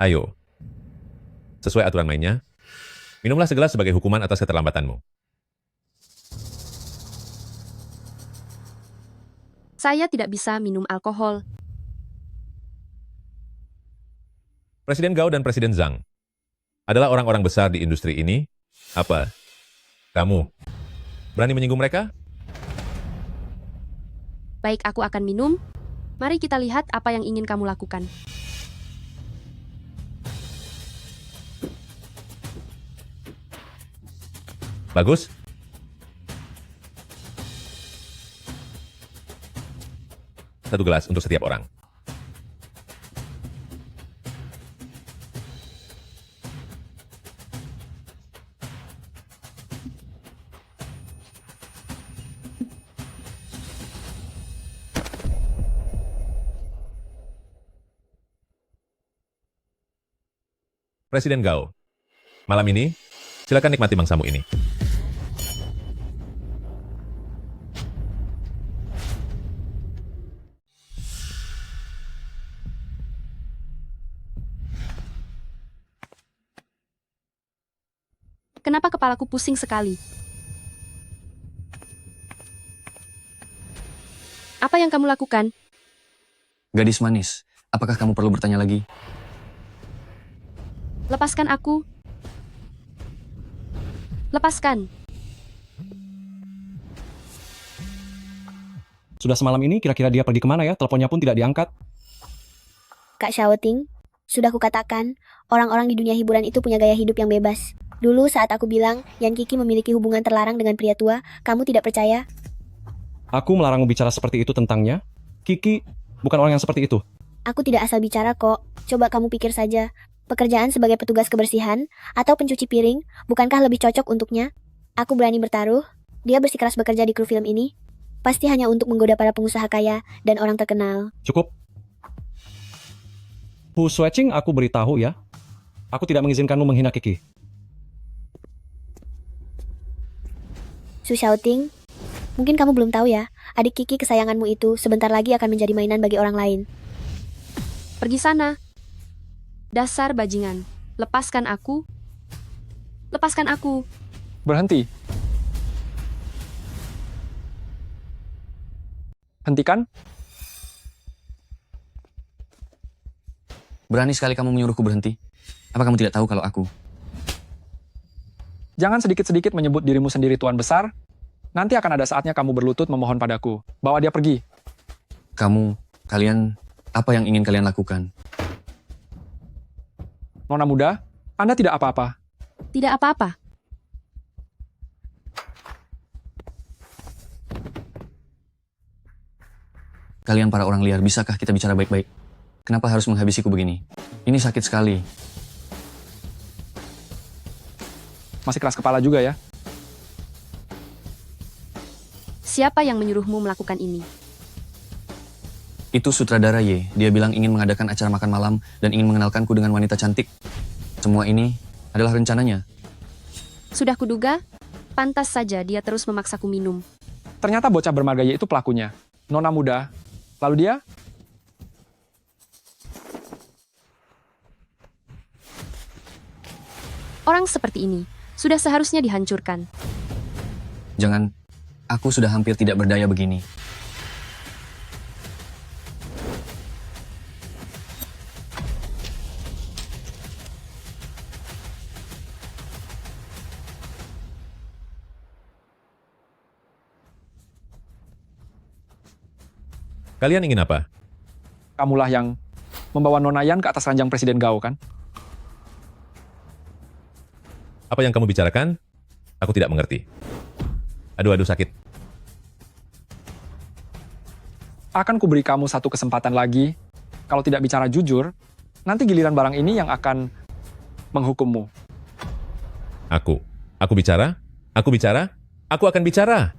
Ayo, sesuai aturan mainnya, minumlah segelas sebagai hukuman atas keterlambatanmu. Saya tidak bisa minum alkohol. Presiden Gao dan Presiden Zhang adalah orang-orang besar di industri ini. Apa? Kamu berani menyinggung mereka? Baik, aku akan minum. Mari kita lihat apa yang ingin kamu lakukan. Bagus. Satu gelas untuk setiap orang. Presiden Gao, malam ini, silakan nikmati mangsamu ini. Kenapa kepalaku pusing sekali? Apa yang kamu lakukan? Gadis manis, apakah kamu perlu bertanya lagi? Lepaskan aku. Lepaskan. Sudah semalam ini kira-kira dia pergi kemana ya? Teleponnya pun tidak diangkat. Kak Xiaoting, sudah kukatakan, orang-orang di dunia hiburan itu punya gaya hidup yang bebas. Dulu saat aku bilang, Yan Kiki memiliki hubungan terlarang dengan pria tua, kamu tidak percaya? Aku melarangmu bicara seperti itu tentangnya. Kiki bukan orang yang seperti itu. Aku tidak asal bicara kok. Coba kamu pikir saja, pekerjaan sebagai petugas kebersihan atau pencuci piring, bukankah lebih cocok untuknya? Aku berani bertaruh, dia bersikeras bekerja di kru film ini. Pasti hanya untuk menggoda para pengusaha kaya dan orang terkenal. Cukup. Hu Sueching, aku beritahu ya. Aku tidak mengizinkanmu menghina Kiki. Su Xiaoting, mungkin kamu belum tahu ya, adik Kiki kesayanganmu itu sebentar lagi akan menjadi mainan bagi orang lain. Pergi sana. Dasar bajingan. Lepaskan aku. Lepaskan aku. Berhenti. Hentikan. Berani sekali kamu menyuruhku berhenti. Apa kamu tidak tahu kalau aku? Jangan sedikit-sedikit menyebut dirimu sendiri Tuan Besar. Nanti akan ada saatnya kamu berlutut memohon padaku. Bawa dia pergi. Kalian, apa yang ingin kalian lakukan? Nona muda, Anda tidak apa-apa. Tidak apa-apa. Kalian para orang liar, bisakah kita bicara baik-baik? Kenapa harus menghabisiku begini? Ini sakit sekali. Masih keras kepala juga ya. Siapa yang menyuruhmu melakukan ini? Itu sutradara Ye. Dia bilang ingin mengadakan acara makan malam dan ingin mengenalkanku dengan wanita cantik. Semua ini adalah rencananya. Sudah kuduga, pantas saja dia terus memaksaku minum. Ternyata bocah bermarga Ye itu pelakunya. Nona muda. Lalu dia? Orang seperti ini sudah seharusnya dihancurkan. Jangan, aku sudah hampir tidak berdaya begini. Kalian ingin apa? Kamulah yang membawa Nona Yan ke atas ranjang Presiden Gao, kan? Apa yang kamu bicarakan? Aku tidak mengerti. Aduh, sakit. Akan kuberi kamu satu kesempatan lagi. Kalau tidak bicara jujur, nanti giliran barang ini yang akan menghukummu. Aku bicara? Aku akan bicara.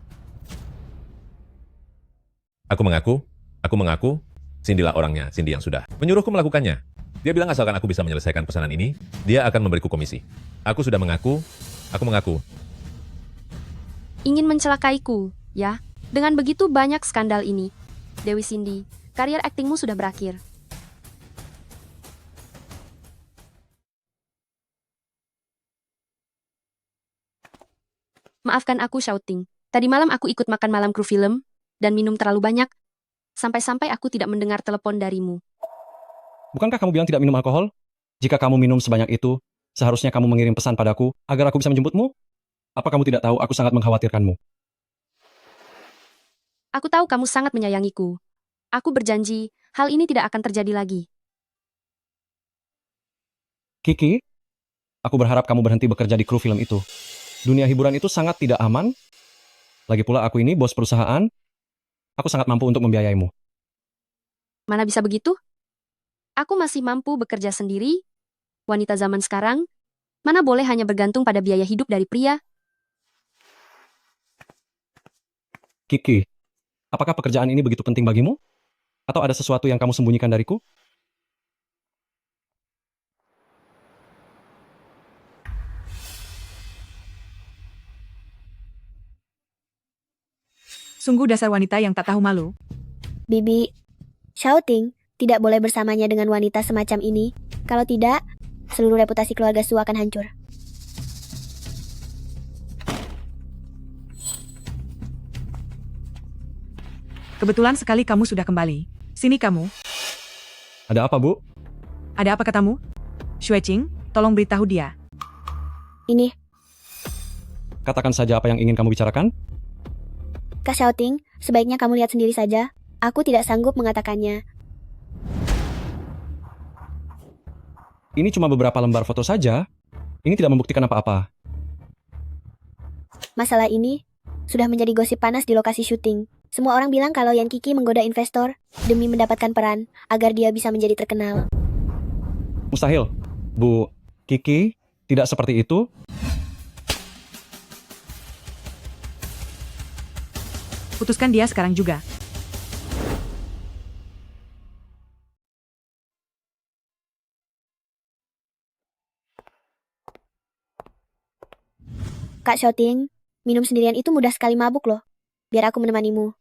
Aku mengaku, Cindy lah orangnya, Cindy yang sudah menyuruhku melakukannya. Dia bilang asalkan aku bisa menyelesaikan pesanan ini, dia akan memberiku komisi. Aku sudah mengaku, aku mengaku. Ingin mencelakaiku, ya? Dengan begitu banyak skandal ini. Dewi Cindy, karier aktingmu sudah berakhir. Maafkan aku, Xiaoting. Tadi malam aku ikut makan malam kru film, dan minum terlalu banyak. Sampai-sampai aku tidak mendengar telepon darimu. Bukankah kamu bilang tidak minum alkohol? Jika kamu minum sebanyak itu, seharusnya kamu mengirim pesan padaku agar aku bisa menjemputmu? Apa kamu tidak tahu aku sangat mengkhawatirkanmu? Aku tahu kamu sangat menyayangiku. Aku berjanji, hal ini tidak akan terjadi lagi. Kiki, aku berharap kamu berhenti bekerja di kru film itu. Dunia hiburan itu sangat tidak aman. Lagi pula aku ini bos perusahaan. Aku sangat mampu untuk membiayaimu. Mana bisa begitu? Aku masih mampu bekerja sendiri. Wanita zaman sekarang, mana boleh hanya bergantung pada biaya hidup dari pria? Kiki, apakah pekerjaan ini begitu penting bagimu? Atau ada sesuatu yang kamu sembunyikan dariku? Sungguh dasar wanita yang tak tahu malu. Bibi, Xiaoting tidak boleh bersamanya dengan wanita semacam ini. Kalau tidak, seluruh reputasi keluarga Su akan hancur. Kebetulan sekali kamu sudah kembali. Sini kamu. Ada apa, Bu? Ada apa katamu? Xueching, tolong beritahu dia. Ini, Katakan saja apa yang ingin kamu bicarakan. Kak Xiaoting, sebaiknya kamu lihat sendiri saja. Aku tidak sanggup mengatakannya. Ini cuma beberapa lembar foto saja. Ini tidak membuktikan apa-apa. Masalah ini sudah menjadi gosip panas di lokasi syuting. Semua orang bilang kalau Yan Kiki menggoda investor demi mendapatkan peran agar dia bisa menjadi terkenal. Mustahil. Bu Kiki, tidak seperti itu. Putuskan dia sekarang juga. Kak Xiaoting, minum sendirian itu mudah sekali mabuk loh. Biar aku menemanimu.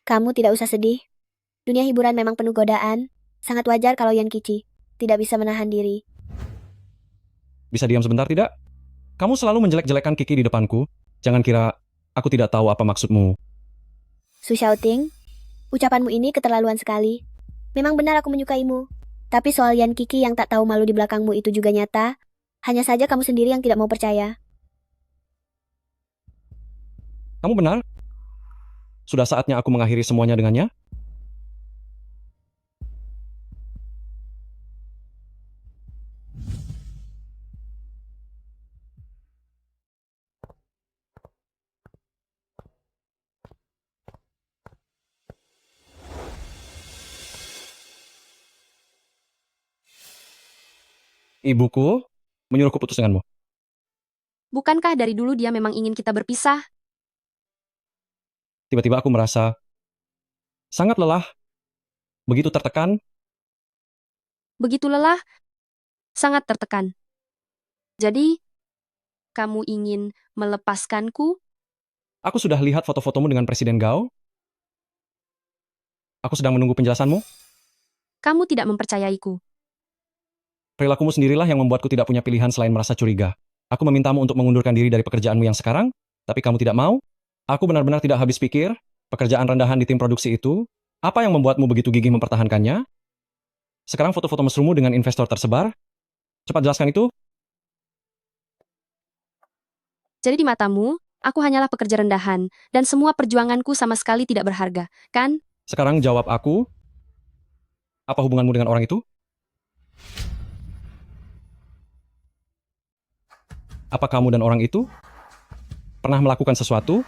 Kamu tidak usah sedih. Dunia hiburan memang penuh godaan. Sangat wajar kalau Yan Kiki tidak bisa menahan diri. Bisa diam sebentar tidak? Kamu selalu menjelek-jelekan Kiki di depanku. Jangan kira aku tidak tahu apa maksudmu. Su Xiaoting, ucapanmu ini keterlaluan sekali. Memang benar aku menyukaimu. Tapi soal Yan Kiki yang tak tahu malu di belakangmu itu juga nyata. Hanya saja kamu sendiri yang tidak mau percaya. Kamu benar? Sudah saatnya aku mengakhiri semuanya dengannya? Ibuku menyuruhku putus denganmu. Bukankah dari dulu dia memang ingin kita berpisah? Tiba-tiba aku merasa sangat lelah, begitu tertekan. Begitu lelah, sangat tertekan. Jadi, kamu ingin melepaskanku? Aku sudah lihat foto-fotomu dengan Presiden Gao. Aku sedang menunggu penjelasanmu. Kamu tidak mempercayaiku. Perilakumu sendirilah yang membuatku tidak punya pilihan selain merasa curiga. Aku memintamu untuk mengundurkan diri dari pekerjaanmu yang sekarang, tapi kamu tidak mau. Aku benar-benar tidak habis pikir, pekerjaan rendahan di tim produksi itu, apa yang membuatmu begitu gigih mempertahankannya? Sekarang foto-foto mesrumu dengan investor tersebar. Cepat jelaskan itu. Jadi di matamu, aku hanyalah pekerja rendahan, dan semua perjuanganku sama sekali tidak berharga, kan? Sekarang jawab aku, apa hubunganmu dengan orang itu? Apa kamu dan orang itu pernah melakukan sesuatu?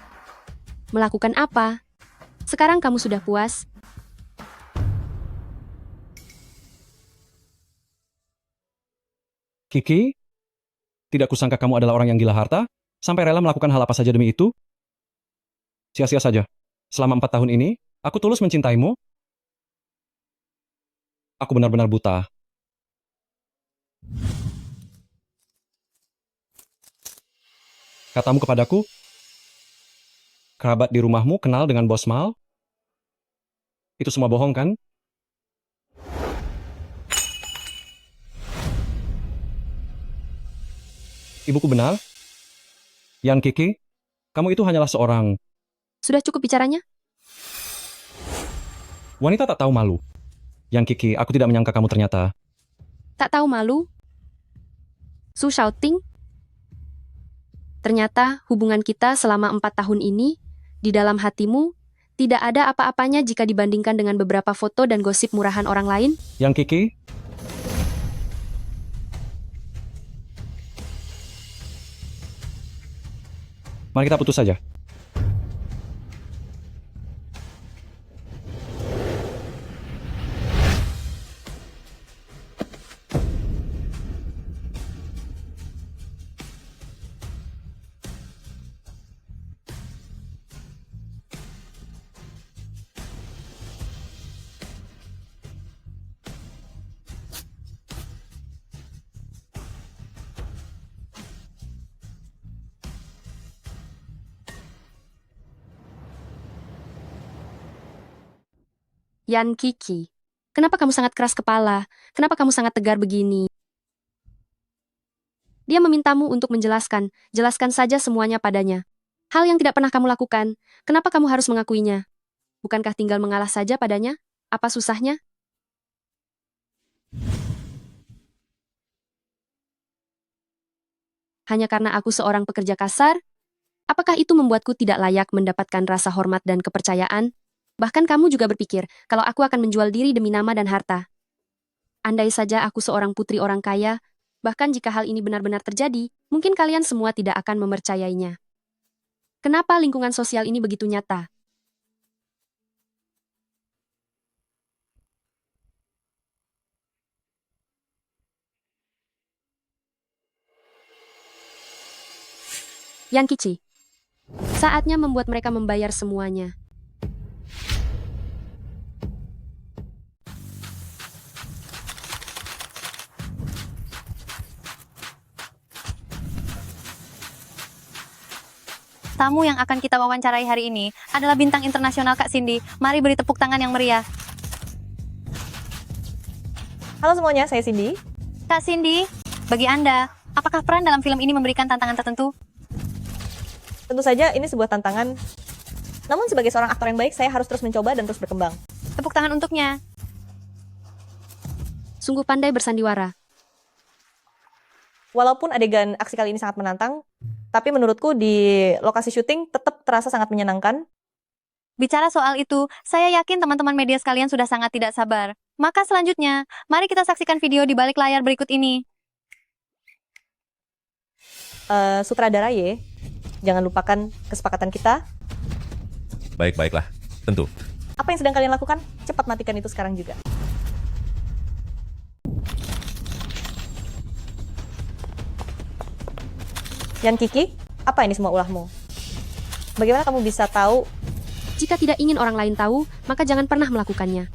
Melakukan apa? Sekarang kamu sudah puas? Kiki, tidak kusangka kamu adalah orang yang gila harta, sampai rela melakukan hal apa saja demi itu. Sia-sia saja. Selama 4 tahun ini, aku tulus mencintaimu. Aku benar-benar buta. Katamu kepadaku, kerabat di rumahmu kenal dengan Bos Mal? Itu semua bohong, kan? Ibuku benar? Yan Kiki, kamu itu hanyalah seorang Sudah cukup bicaranya? wanita tak tahu malu. Yan Kiki, aku tidak menyangka kamu ternyata. Tak tahu malu? Su Xiaoting? Ternyata hubungan kita selama 4 tahun ini, di dalam hatimu, tidak ada apa-apanya jika dibandingkan dengan beberapa foto dan gosip murahan orang lain. Yang Kiki, mari kita putus saja. Yan Kiki, kenapa kamu sangat keras kepala? Kenapa kamu sangat tegar begini? Dia memintamu untuk menjelaskan, jelaskan saja semuanya padanya. Hal yang tidak pernah kamu lakukan, kenapa kamu harus mengakuinya? Bukankah tinggal mengalah saja padanya? Apa susahnya? hanya karena aku seorang pekerja kasar? Apakah itu membuatku tidak layak mendapatkan rasa hormat dan kepercayaan? Bahkan kamu juga berpikir kalau aku akan menjual diri demi nama dan harta. Andai saja aku seorang putri orang kaya, bahkan jika hal ini benar-benar terjadi, mungkin kalian semua tidak akan mempercayainya. Kenapa lingkungan sosial ini begitu nyata? Yan Kici, saatnya membuat mereka membayar semuanya. Tamu yang akan kita wawancarai hari ini adalah bintang internasional Kak Cindy. Mari beri tepuk tangan yang meriah. Halo semuanya, saya Cindy. Kak Cindy, bagi Anda, apakah peran dalam film ini memberikan tantangan tertentu? Tentu saja ini sebuah tantangan. Namun sebagai seorang aktor yang baik, saya harus terus mencoba dan terus berkembang. Tepuk tangan untuknya. Sungguh pandai bersandiwara. Walaupun adegan aksi kali ini sangat menantang, tapi menurutku di lokasi syuting tetap terasa sangat menyenangkan. Bicara soal itu, saya yakin teman-teman media sekalian sudah sangat tidak sabar. Maka selanjutnya, mari kita saksikan video di balik layar berikut ini. Sutradara Y, jangan lupakan kesepakatan kita. Baiklah, tentu. Apa yang sedang kalian lakukan? Cepat matikan itu sekarang juga. Yan Kiki, apa ini semua ulahmu? Bagaimana kamu bisa tahu? Jika tidak ingin orang lain tahu, maka jangan pernah melakukannya.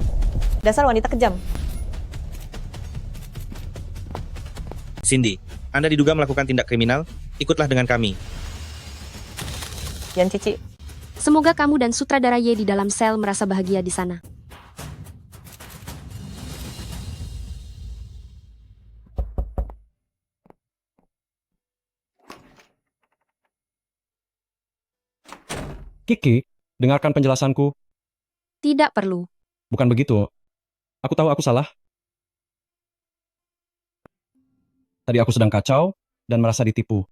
Dasar wanita kejam. Cindy, Anda diduga melakukan tindak kriminal? Ikutlah dengan kami. Yan Cici. Semoga kamu dan sutradara Y di dalam sel merasa bahagia di sana. Kiki, dengarkan penjelasanku. Tidak perlu. Bukan begitu. Aku tahu aku salah. Tadi aku sedang kacau dan merasa ditipu.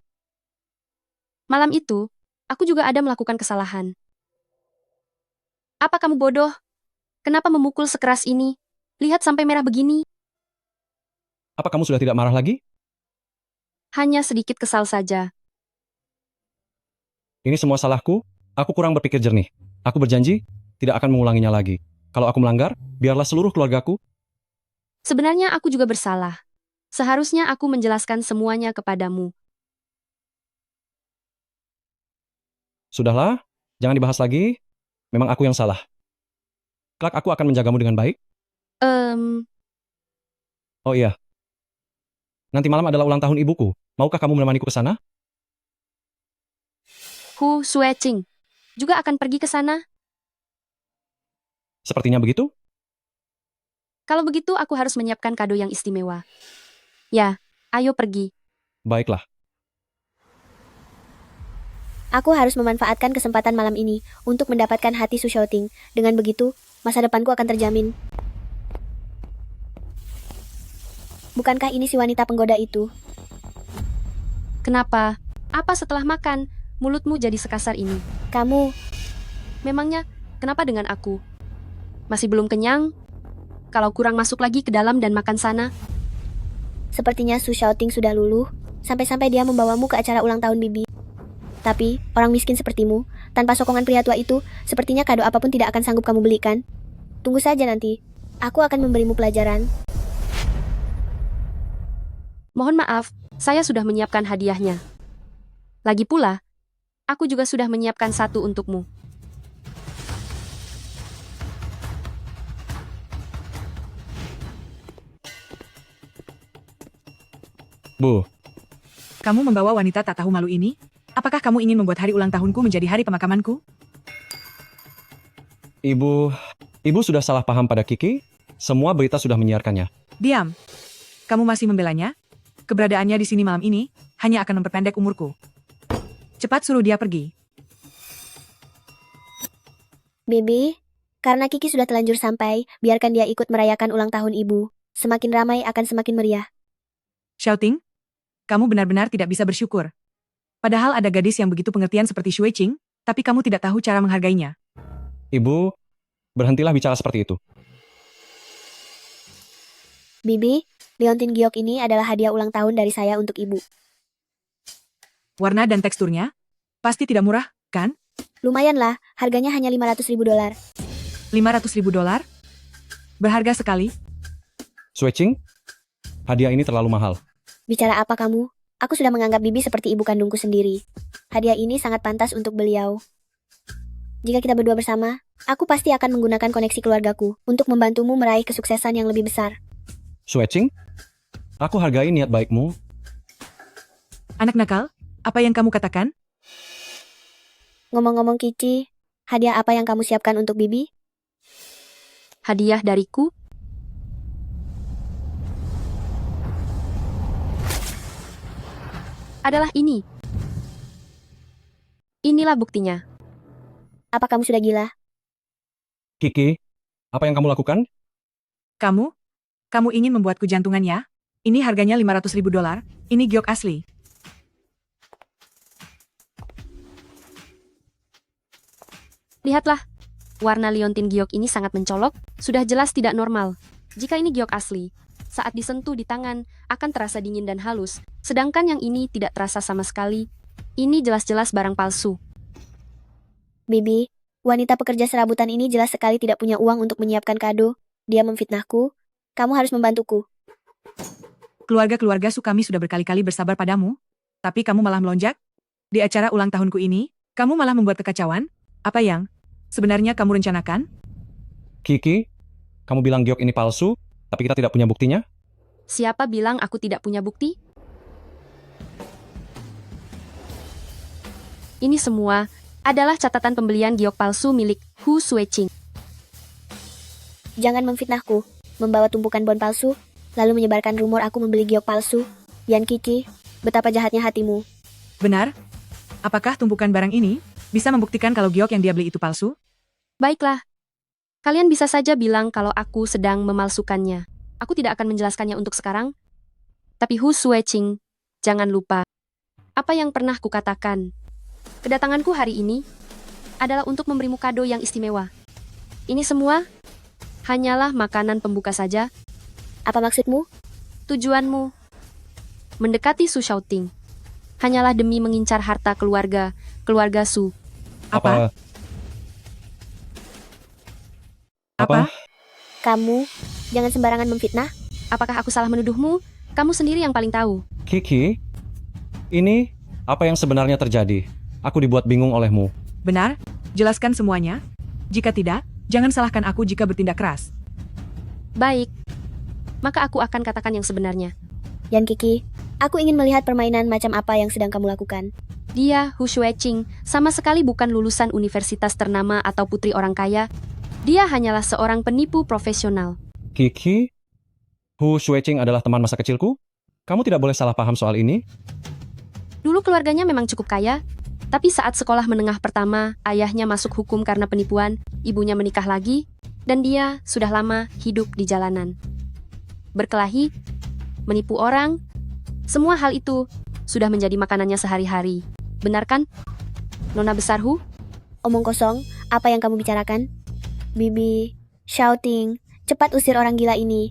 Malam itu, aku juga ada melakukan kesalahan. Apa kamu bodoh? Kenapa memukul sekeras ini? Lihat sampai merah begini. Apa kamu sudah tidak marah lagi? Hanya sedikit kesal saja. Ini semua salahku. Aku kurang berpikir jernih. Aku berjanji tidak akan mengulanginya lagi. Kalau aku melanggar, biarlah seluruh keluargaku. Sebenarnya aku juga bersalah. Seharusnya aku menjelaskan semuanya kepadamu. Sudahlah, jangan dibahas lagi. Memang aku yang salah. Kelak aku akan menjagamu dengan baik. Oh iya. Nanti malam adalah ulang tahun ibuku. Maukah kamu menemaniku ke sana? Hu Sueching juga akan pergi ke sana. Sepertinya begitu. Kalau begitu aku harus menyiapkan kado yang istimewa. Ya, ayo pergi. Baiklah. Aku harus memanfaatkan kesempatan malam ini untuk mendapatkan hati Su Xiaoting. Dengan begitu, masa depanku akan terjamin. Bukankah ini si wanita penggoda itu? Kenapa? Apa setelah makan, mulutmu jadi sekasar ini? Kamu... Memangnya, kenapa dengan aku? Masih belum kenyang? Kalau kurang masuk lagi ke dalam dan makan sana? Sepertinya Su Xiaoting sudah luluh, sampai-sampai dia membawamu ke acara ulang tahun bibi. Tapi, orang miskin sepertimu, tanpa sokongan pria tua itu, sepertinya kado apapun tidak akan sanggup kamu belikan. Tunggu saja nanti. Aku akan memberimu pelajaran. Mohon maaf, saya sudah menyiapkan hadiahnya. Lagi pula, aku juga sudah menyiapkan satu untukmu. Bu, Kamu membawa wanita tak tahu malu ini? Apakah kamu ingin membuat hari ulang tahunku menjadi hari pemakamanku? Ibu sudah salah paham pada Kiki. Semua berita sudah menyiarkannya. Diam. Kamu masih membelanya? Keberadaannya di sini malam ini hanya akan memperpendek umurku. Cepat suruh dia pergi. Bibi, karena Kiki sudah telanjur sampai, biarkan dia ikut merayakan ulang tahun ibu. Semakin ramai akan semakin meriah. Xiaoting, kamu benar-benar tidak bisa bersyukur. Padahal ada gadis yang begitu pengertian seperti Shui Qing, tapi kamu tidak tahu cara menghargainya. Ibu, berhentilah bicara seperti itu. Bibi, liontin giok ini adalah hadiah ulang tahun dari saya untuk ibu. Warna dan teksturnya pasti tidak murah, kan? Lumayan lah, harganya hanya $500.000. $500.000? Berharga sekali. Shui Qing, hadiah ini terlalu mahal. Bicara apa kamu? Aku sudah menganggap Bibi seperti ibu kandungku sendiri. Hadiah ini sangat pantas untuk beliau. Jika kita berdua bersama, aku pasti akan menggunakan koneksi keluargaku untuk membantumu meraih kesuksesan yang lebih besar. Shui Qing, aku hargai niat baikmu. Anak nakal, apa yang kamu katakan? Ngomong-ngomong Kici, hadiah apa yang kamu siapkan untuk Bibi? Hadiah dariku? Adalah ini. Inilah buktinya. Apa kamu sudah gila? Kiki, apa yang kamu lakukan? Kamu ingin membuatku jantungan ya? Ini harganya $500.000, ini giok asli. Lihatlah, warna liontin giok ini sangat mencolok, sudah jelas tidak normal. Jika ini giok asli, saat disentuh di tangan akan terasa dingin dan halus, sedangkan yang ini tidak terasa sama sekali. Ini jelas-jelas barang palsu. Bibi, wanita pekerja serabutan ini jelas sekali tidak punya uang untuk menyiapkan kado. Dia memfitnahku. Kamu harus membantuku. Keluarga-keluarga Sukami sudah berkali-kali bersabar padamu, tapi kamu malah melonjak? Di acara ulang tahunku ini, kamu malah membuat kekacauan? Apa yang sebenarnya kamu rencanakan? Kiki, kamu bilang giok ini palsu, tapi kita tidak punya buktinya? Siapa bilang aku tidak punya bukti? Ini semua adalah catatan pembelian giok palsu milik Hu Suiqing. Jangan memfitnahku, membawa tumpukan bon palsu, lalu menyebarkan rumor aku membeli giok palsu. Yan Kiki, betapa jahatnya hatimu. Benar? Apakah tumpukan barang ini bisa membuktikan kalau giok yang dia beli itu palsu? Baiklah. Kalian bisa saja bilang kalau aku sedang memalsukannya. Aku tidak akan menjelaskannya untuk sekarang. Tapi Hu Suiqing, jangan lupa. Apa yang pernah kukatakan? Kedatanganku hari ini adalah untuk memberimu kado yang istimewa. Ini semua hanyalah makanan pembuka saja. Apa maksudmu? Tujuanmu mendekati Su Xiaoting hanyalah demi mengincar harta keluarga Su. Apa? Kamu, jangan sembarangan memfitnah. Apakah aku salah menuduhmu? Kamu sendiri yang paling tahu. Kiki, ini apa yang sebenarnya terjadi? Aku dibuat bingung olehmu. Benar? Jelaskan semuanya. Jika tidak, jangan salahkan aku jika bertindak keras. Baik. Maka aku akan katakan yang sebenarnya. Yan Kiki, aku ingin melihat permainan macam apa yang sedang kamu lakukan. Dia, Hu Suiqing, sama sekali bukan lulusan universitas ternama atau putri orang kaya. Dia hanyalah seorang penipu profesional. Kiki, Hu Suiqing adalah teman masa kecilku? Kamu tidak boleh salah paham soal ini. Dulu keluarganya memang cukup kaya, tapi saat sekolah menengah pertama, ayahnya masuk hukum karena penipuan, ibunya menikah lagi, dan dia sudah lama hidup di jalanan. Berkelahi, menipu orang, semua hal itu sudah menjadi makanannya sehari-hari. Benar kan, Nona Besar Hu? Omong kosong, apa yang kamu bicarakan? Bibi, Xiaoting, cepat usir orang gila ini.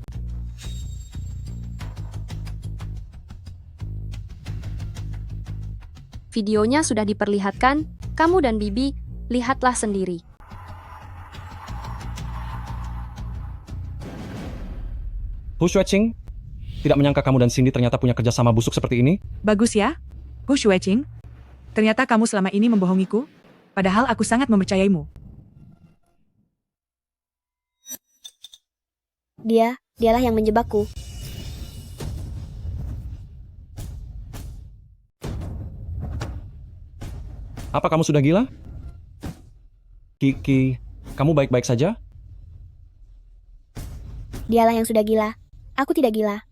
Videonya sudah diperlihatkan, kamu dan Bibi, lihatlah sendiri. Hu Suiqing, tidak menyangka kamu dan Cindy ternyata punya kerjasama busuk seperti ini. Bagus ya, Hu Suiqing. Ternyata kamu selama ini membohongiku, padahal aku sangat mempercayaimu. Dialah yang menjebakku. Apa kamu sudah gila? Kiki, kamu baik-baik saja? Dialah yang sudah gila. Aku tidak gila.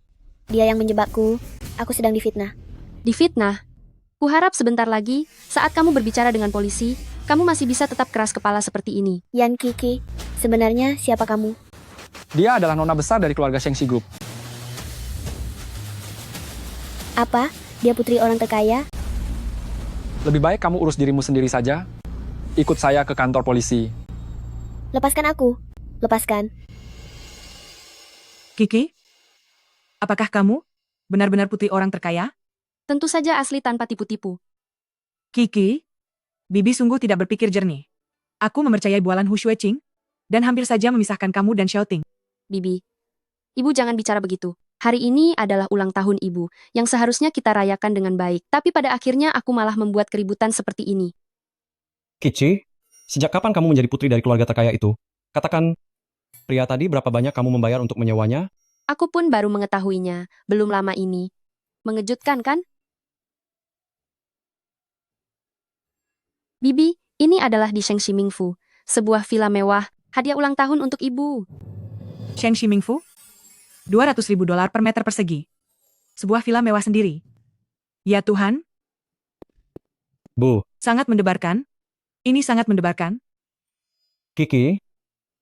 Dia yang menjebakku. Aku sedang difitnah. Difitnah? Kuharap sebentar lagi, saat kamu berbicara dengan polisi, kamu masih bisa tetap keras kepala seperti ini. Yan Kiki, sebenarnya siapa kamu? Dia adalah nona besar dari keluarga Shengxi Group. Apa? Dia putri orang terkaya. Lebih baik kamu urus dirimu sendiri saja. Ikut saya ke kantor polisi. Lepaskan aku. Lepaskan. Kiki, apakah kamu benar-benar putri orang terkaya? Tentu saja asli tanpa tipu-tipu. Kiki, Bibi sungguh tidak berpikir jernih. Aku mempercayai bualan Hu Xueqing dan hampir saja memisahkan kamu dan Xiaoting. Bibi, Ibu jangan bicara begitu. Hari ini adalah ulang tahun Ibu, yang seharusnya kita rayakan dengan baik. Tapi pada akhirnya aku malah membuat keributan seperti ini. Kici, sejak kapan kamu menjadi putri dari keluarga terkaya itu? Katakan, pria tadi berapa banyak kamu membayar untuk menyewanya? Aku pun baru mengetahuinya, belum lama ini. Mengejutkan kan? Bibi, ini adalah di Sheng Shimingfu, sebuah villa mewah, hadiah ulang tahun untuk Ibu. Sheng Shimingfu? $200.000 per meter persegi. Sebuah villa mewah sendiri. Ya Tuhan, Bu, sangat mendebarkan. Ini sangat mendebarkan. Kiki,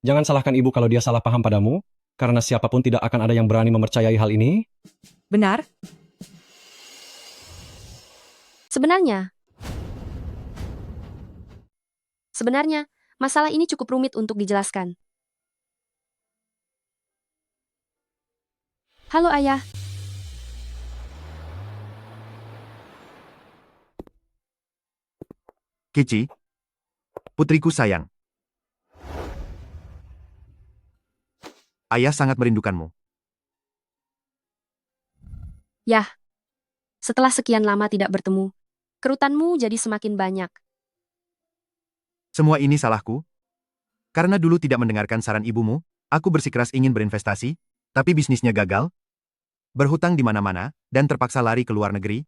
jangan salahkan ibu kalau dia salah paham padamu, karena siapapun tidak akan ada yang berani mempercayai hal ini. Benar? Sebenarnya, masalah ini cukup rumit untuk dijelaskan. Halo Ayah. Kici, putriku sayang. Ayah sangat merindukanmu. Yah, setelah sekian lama tidak bertemu, kerutanmu jadi semakin banyak. Semua ini salahku. Karena dulu tidak mendengarkan saran ibumu, aku bersikeras ingin berinvestasi, tapi bisnisnya gagal, berhutang di mana-mana, dan terpaksa lari ke luar negeri.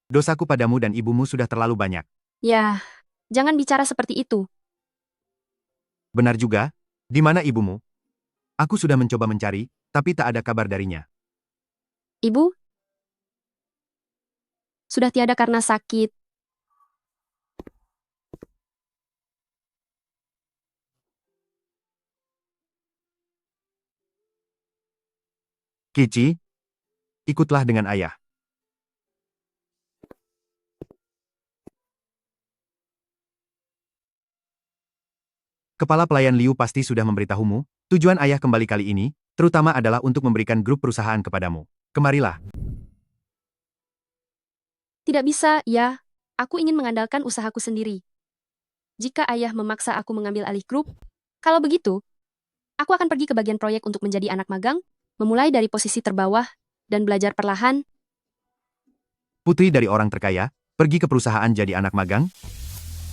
Dosaku padamu dan ibumu sudah terlalu banyak. Yah, jangan bicara seperti itu. Benar juga, di mana ibumu? Aku sudah mencoba mencari, tapi tak ada kabar darinya. Ibu? Sudah tiada karena sakit. Kici, ikutlah dengan ayah. Kepala pelayan Liu pasti sudah memberitahumu, tujuan ayah kembali kali ini, terutama adalah untuk memberikan grup perusahaan kepadamu. Kemarilah. Tidak bisa, ya. Aku ingin mengandalkan usahaku sendiri. Jika ayah memaksa aku mengambil alih grup, kalau begitu, aku akan pergi ke bagian proyek untuk menjadi anak magang, memulai dari posisi terbawah, dan belajar perlahan. Putri dari orang terkaya, pergi ke perusahaan jadi anak magang?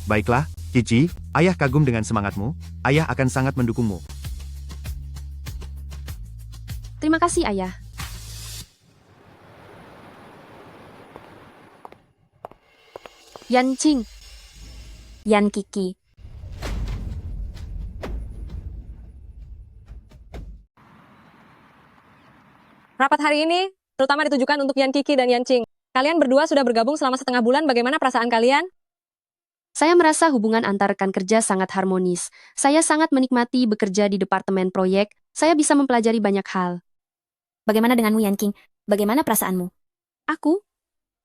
Baiklah, Cici, ayah kagum dengan semangatmu, ayah akan sangat mendukungmu. Terima kasih, ayah. Yan Qing. Yan Kiki. Rapat hari ini terutama ditujukan untuk Yan Kiki dan Yan Qing. Kalian berdua sudah bergabung selama setengah bulan, bagaimana perasaan kalian? Saya merasa hubungan antar rekan kerja sangat harmonis. Saya sangat menikmati bekerja di departemen proyek. Saya bisa mempelajari banyak hal. Bagaimana denganmu, Yan Qing? Bagaimana perasaanmu? Aku?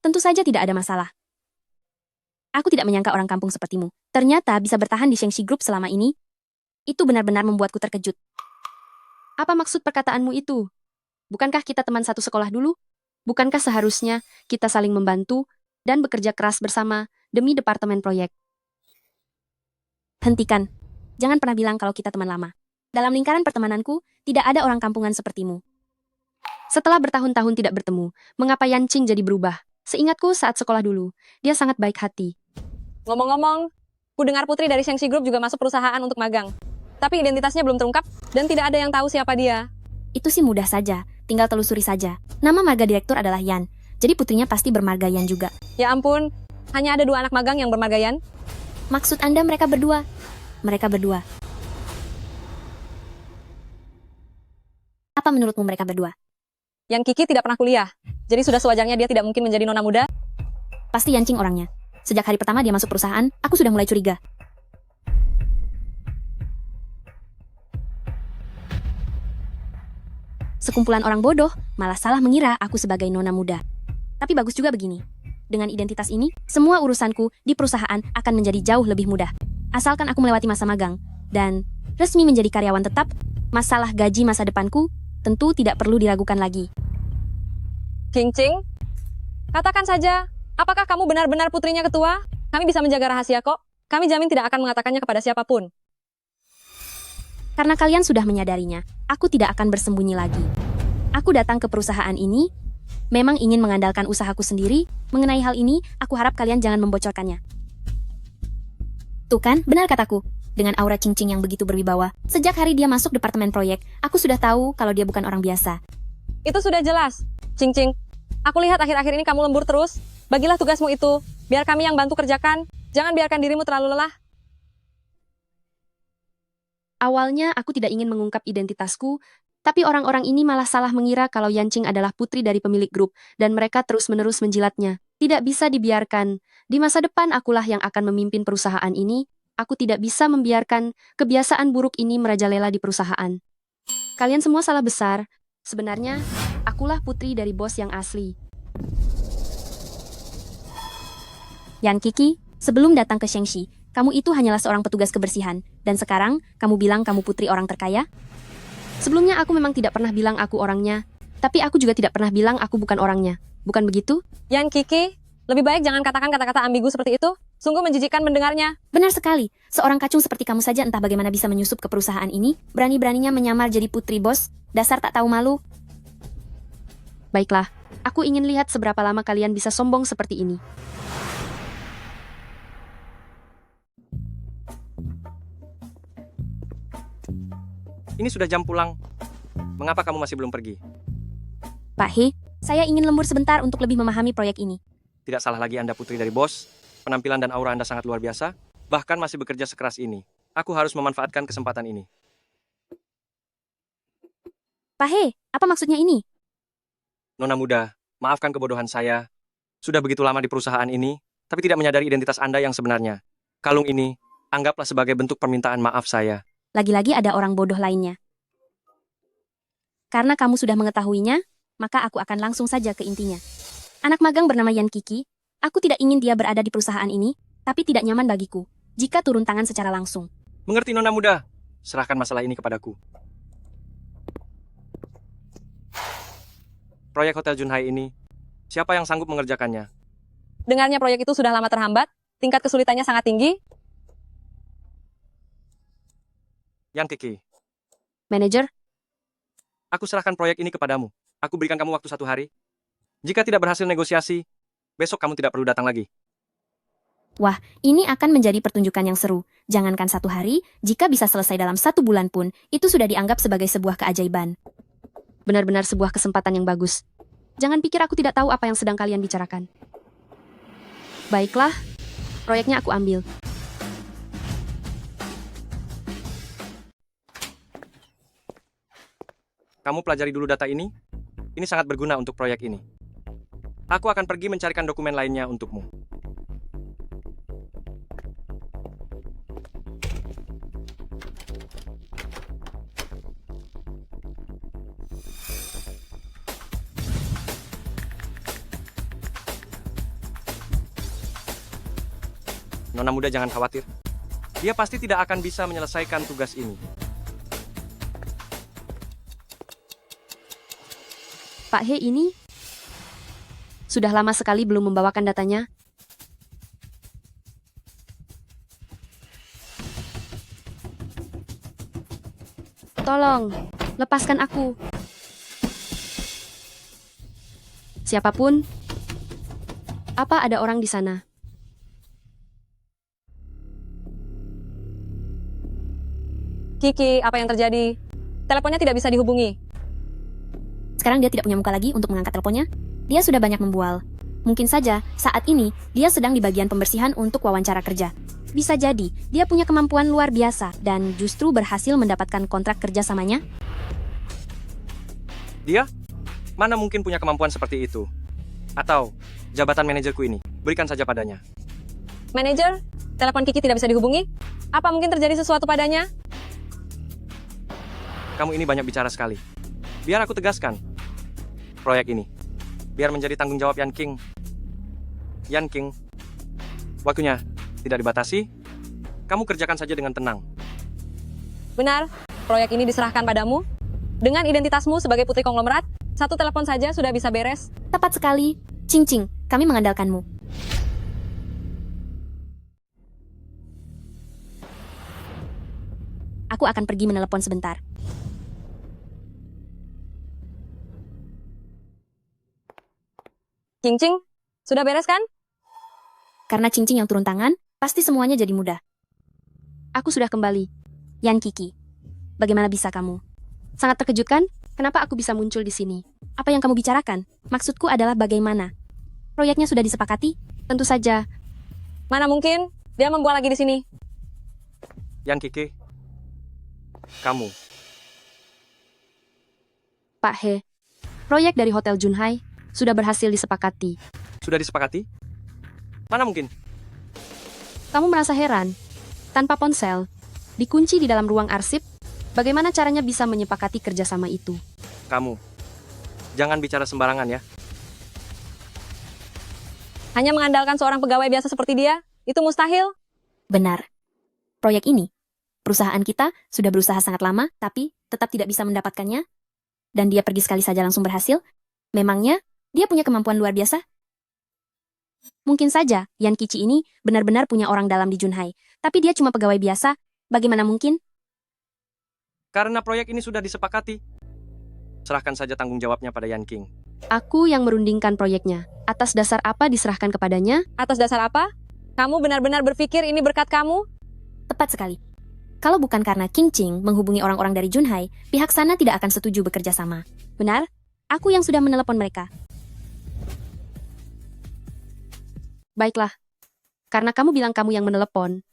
Tentu saja tidak ada masalah. Aku tidak menyangka orang kampung sepertimu. Ternyata bisa bertahan di Shengxi Group selama ini. Itu benar-benar membuatku terkejut. Apa maksud perkataanmu itu? Bukankah kita teman satu sekolah dulu? Bukankah seharusnya kita saling membantu dan bekerja keras bersama demi departemen proyek? Hentikan. Jangan pernah bilang kalau kita teman lama. Dalam lingkaran pertemananku, tidak ada orang kampungan sepertimu. Setelah bertahun-tahun tidak bertemu, mengapa Yan Qing jadi berubah? Seingatku saat sekolah dulu, dia sangat baik hati. Ngomong-ngomong, ku dengar Putri dari Shengxi Group juga masuk perusahaan untuk magang. Tapi identitasnya belum terungkap dan tidak ada yang tahu siapa dia. Itu sih mudah saja, tinggal telusuri saja. Nama marga direktur adalah Yan, jadi putrinya pasti bermarga Yan juga. Ya ampun, hanya ada 2 anak magang yang bermarga Yan? Maksud Anda mereka berdua? Mereka berdua. Apa menurutmu mereka berdua? Yan Kiki tidak pernah kuliah, jadi sudah sewajarnya dia tidak mungkin menjadi nona muda. Pasti Yan Qing orangnya. Sejak hari pertama dia masuk perusahaan, aku sudah mulai curiga. Sekumpulan orang bodoh malah salah mengira aku sebagai nona muda. Tapi bagus juga begini. Dengan identitas ini, semua urusanku di perusahaan akan menjadi jauh lebih mudah. Asalkan aku melewati masa magang dan resmi menjadi karyawan tetap, masalah gaji masa depanku tentu tidak perlu diragukan lagi. King Ching, katakan saja, apakah kamu benar-benar putrinya ketua? Kami bisa menjaga rahasia kok. Kami jamin tidak akan mengatakannya kepada siapapun. Karena kalian sudah menyadarinya, aku tidak akan bersembunyi lagi. Aku datang ke perusahaan ini, memang ingin mengandalkan usahaku sendiri. Mengenai hal ini, aku harap kalian jangan membocorkannya. Tuh kan, benar kataku. Dengan aura Cing-Cing yang begitu berwibawa, sejak hari dia masuk departemen proyek, aku sudah tahu kalau dia bukan orang biasa. Itu sudah jelas. Cing-Cing, aku lihat akhir-akhir ini kamu lembur terus. Bagilah tugasmu itu, biar kami yang bantu kerjakan. Jangan biarkan dirimu terlalu lelah. Awalnya aku tidak ingin mengungkap identitasku, tapi orang-orang ini malah salah mengira kalau Yanqing adalah putri dari pemilik grup, dan mereka terus-menerus menjilatnya. Tidak bisa dibiarkan. Di masa depan akulah yang akan memimpin perusahaan ini. Aku tidak bisa membiarkan kebiasaan buruk ini merajalela di perusahaan. Kalian semua salah besar. Sebenarnya, akulah putri dari bos yang asli. Yan Kiki, sebelum datang ke Shengxi, kamu itu hanyalah seorang petugas kebersihan, dan sekarang kamu bilang kamu putri orang terkaya? Sebelumnya aku memang tidak pernah bilang aku orangnya, tapi aku juga tidak pernah bilang aku bukan orangnya. Bukan begitu? Yan Kiki, lebih baik jangan katakan kata-kata ambigu seperti itu. Sungguh menjijikkan mendengarnya. Benar sekali. Seorang kacung seperti kamu saja entah bagaimana bisa menyusup ke perusahaan ini, berani-beraninya menyamar jadi putri bos. Dasar tak tahu malu. Baiklah, aku ingin lihat seberapa lama kalian bisa sombong seperti ini. Ini sudah jam pulang. Mengapa kamu masih belum pergi? Pak He, saya ingin lembur sebentar untuk lebih memahami proyek ini. Tidak salah lagi Anda putri dari bos. Penampilan dan aura Anda sangat luar biasa. Bahkan masih bekerja sekeras ini. Aku harus memanfaatkan kesempatan ini. Pak He, apa maksudnya ini? Nona muda, maafkan kebodohan saya. Sudah begitu lama di perusahaan ini, tapi tidak menyadari identitas Anda yang sebenarnya. Kalung ini, anggaplah sebagai bentuk permintaan maaf saya. Lagi-lagi ada orang bodoh lainnya. Karena kamu sudah mengetahuinya, maka aku akan langsung saja ke intinya. Anak magang bernama Yan Kiki, aku tidak ingin dia berada di perusahaan ini, tapi tidak nyaman bagiku jika turun tangan secara langsung. Mengerti Nona muda? Serahkan masalah ini kepadaku. Proyek Hotel Junhai ini, siapa yang sanggup mengerjakannya? Dengarnya proyek itu sudah lama terhambat, tingkat kesulitannya sangat tinggi. Yan Kiki, Manajer, aku serahkan proyek ini kepadamu. Aku berikan kamu waktu 1 hari. Jika tidak berhasil negosiasi, besok kamu tidak perlu datang lagi. wah, ini akan menjadi pertunjukan yang seru. Jangankan 1 hari, jika bisa selesai dalam 1 bulan pun, itu sudah dianggap sebagai sebuah keajaiban. Benar-benar sebuah kesempatan yang bagus. Jangan pikir aku tidak tahu apa yang sedang kalian bicarakan. Baiklah, proyeknya aku ambil. Kamu pelajari dulu data ini. Ini sangat berguna untuk proyek ini. Aku akan pergi mencarikan dokumen lainnya untukmu. Nona muda jangan khawatir. Dia pasti tidak akan bisa menyelesaikan tugas ini. Pak He ini sudah lama sekali belum membawakan datanya. Tolong, lepaskan aku. Siapapun, apa ada orang di sana? Kiki, apa yang terjadi? Teleponnya tidak bisa dihubungi. Sekarang dia tidak punya muka lagi untuk mengangkat teleponnya. Dia sudah banyak membual. Mungkin saja, saat ini, dia sedang di bagian pembersihan untuk wawancara kerja. Bisa jadi, dia punya kemampuan luar biasa dan justru berhasil mendapatkan kontrak kerja samanya. Dia? Mana mungkin punya kemampuan seperti itu? Atau, jabatan manajerku ini, berikan saja padanya. Manajer, telepon Kiki tidak bisa dihubungi? Apa mungkin terjadi sesuatu padanya? Kamu ini banyak bicara sekali. Biar aku tegaskan. Proyek ini, biar menjadi tanggung jawab Yan King. Yan King, waktunya tidak dibatasi. Kamu kerjakan saja dengan tenang. Benar, proyek ini diserahkan padamu. Dengan identitasmu sebagai putri konglomerat, satu telepon saja sudah bisa beres. Tepat sekali. Cing Cing, kami mengandalkanmu. Aku akan pergi menelepon sebentar. Cing Cing, sudah beres kan? Karena Cing Cing yang turun tangan, pasti semuanya jadi mudah. Aku sudah kembali. Yan Kiki, bagaimana bisa kamu? Sangat terkejut kan? Kenapa aku bisa muncul di sini? Apa yang kamu bicarakan? Maksudku adalah bagaimana? Proyeknya sudah disepakati? Tentu saja. Mana mungkin dia membuat lagi di sini. Yan Kiki, kamu. Pak He, proyek dari Hotel Junhai sudah berhasil disepakati. Sudah disepakati? Mana mungkin? Kamu merasa heran? Tanpa ponsel, dikunci di dalam ruang arsip, bagaimana caranya bisa menyepakati kerjasama itu? Kamu, jangan bicara sembarangan ya. Hanya mengandalkan seorang pegawai biasa seperti dia, itu mustahil. Benar. Proyek ini, perusahaan kita sudah berusaha sangat lama, tapi tetap tidak bisa mendapatkannya. Dan dia pergi sekali saja langsung berhasil. Memangnya, dia punya kemampuan luar biasa? Mungkin saja, Yan Kici ini benar-benar punya orang dalam di Junhai. Tapi dia cuma pegawai biasa. Bagaimana mungkin? Karena proyek ini sudah disepakati. Serahkan saja tanggung jawabnya pada Yan King. Aku yang merundingkan proyeknya. Atas dasar apa diserahkan kepadanya? Atas dasar apa? Kamu benar-benar berpikir ini berkat kamu? Tepat sekali. Kalau bukan karena King Ching menghubungi orang-orang dari Junhai, pihak sana tidak akan setuju bekerja sama. Benar? Aku yang sudah menelepon mereka. Baiklah. Karena kamu bilang kamu yang menelepon,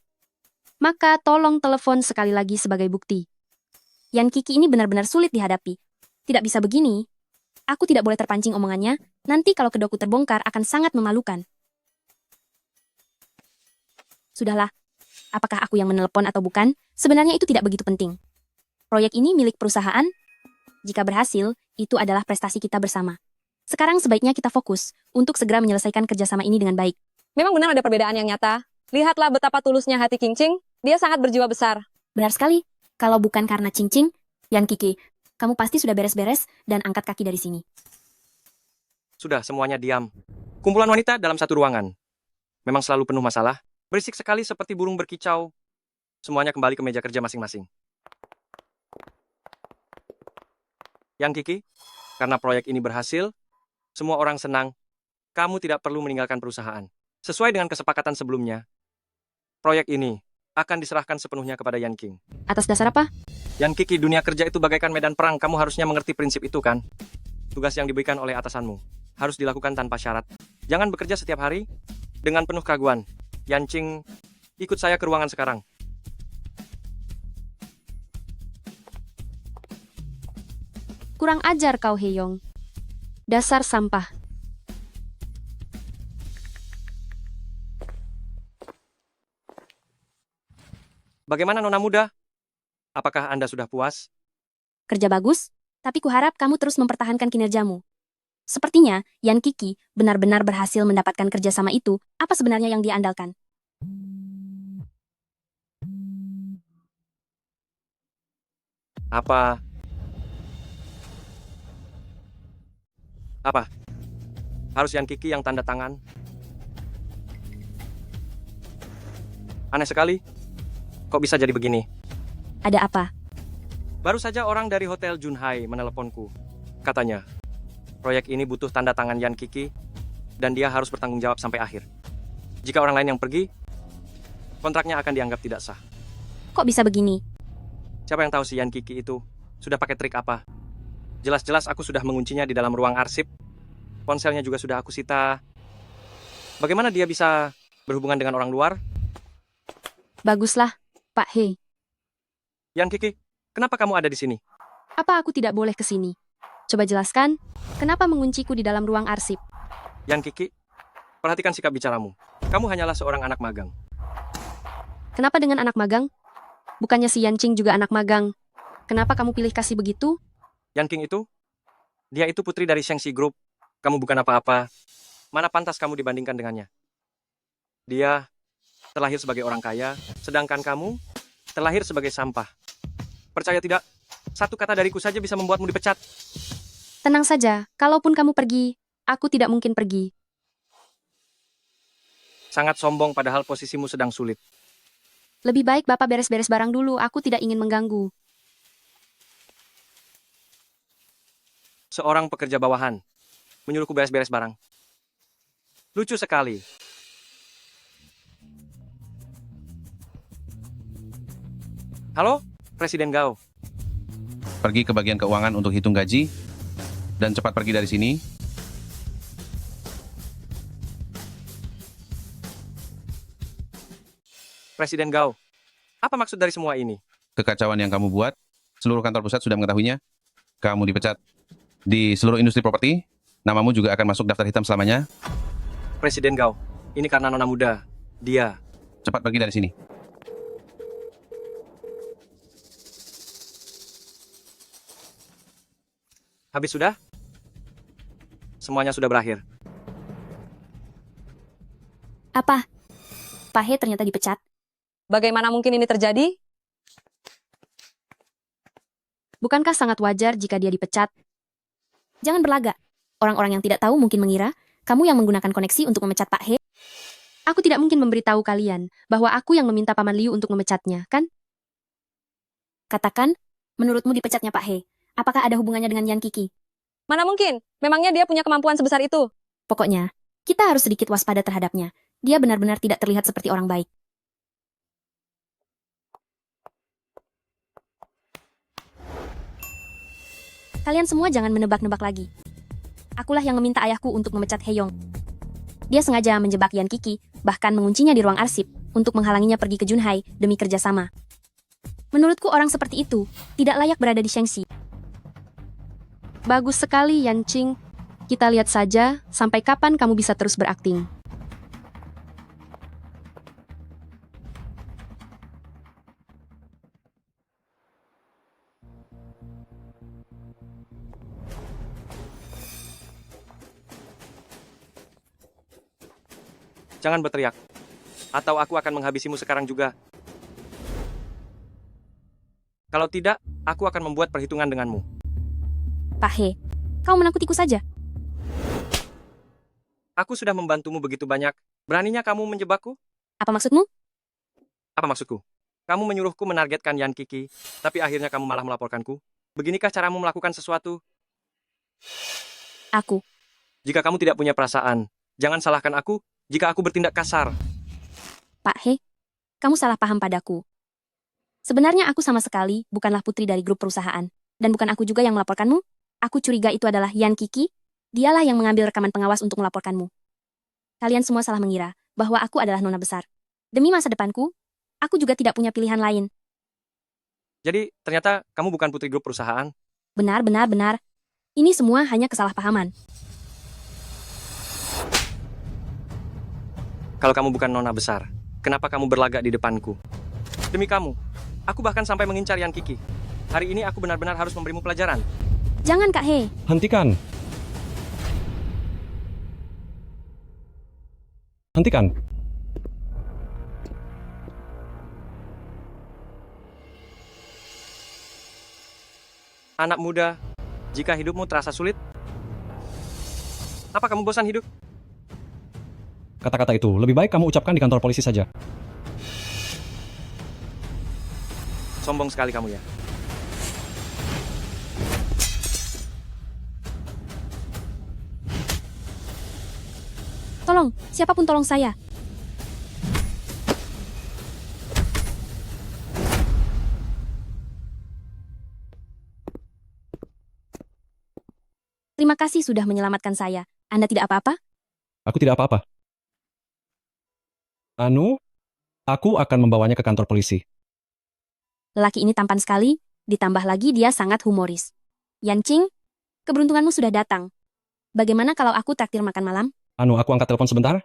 maka tolong telepon sekali lagi sebagai bukti. Yan Kiki ini benar-benar sulit dihadapi. Tidak bisa begini. Aku tidak boleh terpancing omongannya. Nanti kalau kedokku terbongkar akan sangat memalukan. Sudahlah. Apakah aku yang menelepon atau bukan? Sebenarnya itu tidak begitu penting. Proyek ini milik perusahaan. Jika berhasil, itu adalah prestasi kita bersama. Sekarang sebaiknya kita fokus untuk segera menyelesaikan kerjasama ini dengan baik. Memang benar ada perbedaan yang nyata. Lihatlah betapa tulusnya hati King Ching. Dia sangat berjiwa besar. Benar sekali. Kalau bukan karena Cing Cing, Yan Kiki, kamu pasti sudah beres-beres dan angkat kaki dari sini. Sudah, semuanya diam. Kumpulan wanita dalam satu ruangan. Memang selalu penuh masalah. Berisik sekali seperti burung berkicau. Semuanya kembali ke meja kerja masing-masing. Yan Kiki, karena proyek ini berhasil, semua orang senang. Kamu tidak perlu meninggalkan perusahaan. Sesuai dengan kesepakatan sebelumnya, proyek ini akan diserahkan sepenuhnya kepada Yan King. Atas dasar apa? Yan Kiki, dunia kerja itu bagaikan medan perang. Kamu harusnya mengerti prinsip itu kan? Tugas yang diberikan oleh atasanmu harus dilakukan tanpa syarat. Jangan bekerja setiap hari dengan penuh keraguan. Yan King, ikut saya ke ruangan sekarang. Kurang ajar kau, Heyong. Dasar sampah. Bagaimana Nona Muda? Apakah Anda sudah puas? Kerja bagus, tapi kuharap kamu terus mempertahankan kinerjamu. Sepertinya, Yan Kiki benar-benar berhasil mendapatkan kerjasama itu. Apa sebenarnya yang dia andalkan? Apa? Harus Yan Kiki yang tanda tangan? Aneh sekali. Kok bisa jadi begini? Ada apa? Baru saja orang dari Hotel Junhai meneleponku. Katanya, proyek ini butuh tanda tangan Yan Kiki, dan dia harus bertanggung jawab sampai akhir. Jika orang lain yang pergi, kontraknya akan dianggap tidak sah. Kok bisa begini? Siapa yang tahu si Yan Kiki itu sudah pakai trik apa? Jelas-jelas aku sudah menguncinya di dalam ruang arsip. Ponselnya juga sudah aku sita. Bagaimana dia bisa berhubungan dengan orang luar? Baguslah, Pak He. Yan Kiki, kenapa kamu ada di sini? Apa aku tidak boleh ke sini? Coba jelaskan, kenapa mengunciku di dalam ruang arsip? Yan Kiki, perhatikan sikap bicaramu. Kamu hanyalah seorang anak magang. Kenapa dengan anak magang? Bukannya si Yan Ching juga anak magang. Kenapa kamu pilih kasih begitu? Yan King itu? Dia itu putri dari Shengxi Group. Kamu bukan apa-apa. Mana pantas kamu dibandingkan dengannya? Dia terlahir sebagai orang kaya, sedangkan kamu terlahir sebagai sampah. Percaya tidak, satu kata dariku saja bisa membuatmu dipecat. Tenang saja, kalaupun kamu pergi, aku tidak mungkin pergi. Sangat sombong padahal posisimu sedang sulit. Lebih baik Bapak beres-beres barang dulu, aku tidak ingin mengganggu. Seorang pekerja bawahan menyuruhku beres-beres barang. Lucu sekali. Halo, Presiden Gao. Pergi ke bagian keuangan untuk hitung gaji, dan cepat pergi dari sini. Presiden Gao, apa maksud dari semua ini? Kekacauan yang kamu buat, seluruh kantor pusat sudah mengetahuinya. Kamu dipecat. Di seluruh industri properti, namamu juga akan masuk daftar hitam selamanya. Presiden Gao, ini karena nona muda. Dia. Cepat pergi dari sini. Habis sudah? Semuanya sudah berakhir. Apa? Pak He ternyata dipecat. Bagaimana mungkin ini terjadi? Bukankah sangat wajar jika dia dipecat? Jangan berlagak. Orang-orang yang tidak tahu mungkin mengira kamu yang menggunakan koneksi untuk memecat Pak He. Aku tidak mungkin memberitahu kalian bahwa aku yang meminta Paman Liu untuk memecatnya, kan? Katakan, menurutmu dipecatnya Pak He, apakah ada hubungannya dengan Yan Kiki? Mana mungkin? Memangnya dia punya kemampuan sebesar itu? Pokoknya, kita harus sedikit waspada terhadapnya. Dia benar-benar tidak terlihat seperti orang baik. Kalian semua jangan menebak-nebak lagi. Akulah yang meminta ayahku untuk memecat Heyong. Dia sengaja menjebak Yan Kiki, bahkan menguncinya di ruang arsip, untuk menghalanginya pergi ke Junhai demi kerjasama. Menurutku orang seperti itu tidak layak berada di Shangxi. Bagus sekali, Yan Qing. Kita lihat saja sampai kapan kamu bisa terus berakting. Jangan berteriak. Atau aku akan menghabisimu sekarang juga. Kalau tidak, aku akan membuat perhitungan denganmu. Pak He, kau menakutiku saja. Aku sudah membantumu begitu banyak. Beraninya kamu menjebakku? Apa maksudmu? Apa maksudku? Kamu menyuruhku menargetkan Yan Kiki, tapi akhirnya kamu malah melaporkanku. Beginikah caramu melakukan sesuatu? Aku. Jika kamu tidak punya perasaan, jangan salahkan aku jika aku bertindak kasar. Pak He, kamu salah paham padaku. Sebenarnya aku sama sekali bukanlah putri dari grup perusahaan. Dan bukan aku juga yang melaporkanmu. Aku curiga itu adalah Yan Kiki. Dialah yang mengambil rekaman pengawas untuk melaporkanmu. Kalian semua salah mengira bahwa aku adalah nona besar. Demi masa depanku, aku juga tidak punya pilihan lain. Jadi, ternyata kamu bukan putri grup perusahaan? Benar. Ini semua hanya kesalahpahaman. Kalau kamu bukan nona besar, kenapa kamu berlagak di depanku? Demi kamu, aku bahkan sampai mengincar Yan Kiki. Hari ini aku benar-benar harus memberimu pelajaran. Jangan, Kak He. Hentikan. Hentikan. Anak muda, jika hidupmu terasa sulit, apa kamu bosan hidup? Kata-kata itu lebih baik kamu ucapkan di kantor polisi saja. Sombong sekali kamu ya. Tolong, siapapun tolong saya. Terima kasih sudah menyelamatkan saya. Anda tidak apa-apa? Aku tidak apa-apa. Anu, aku akan membawanya ke kantor polisi. Lelaki ini tampan sekali, ditambah lagi dia sangat humoris. Yan Qing, keberuntunganmu sudah datang. Bagaimana kalau aku traktir makan malam? Anu, aku angkat telepon sebentar.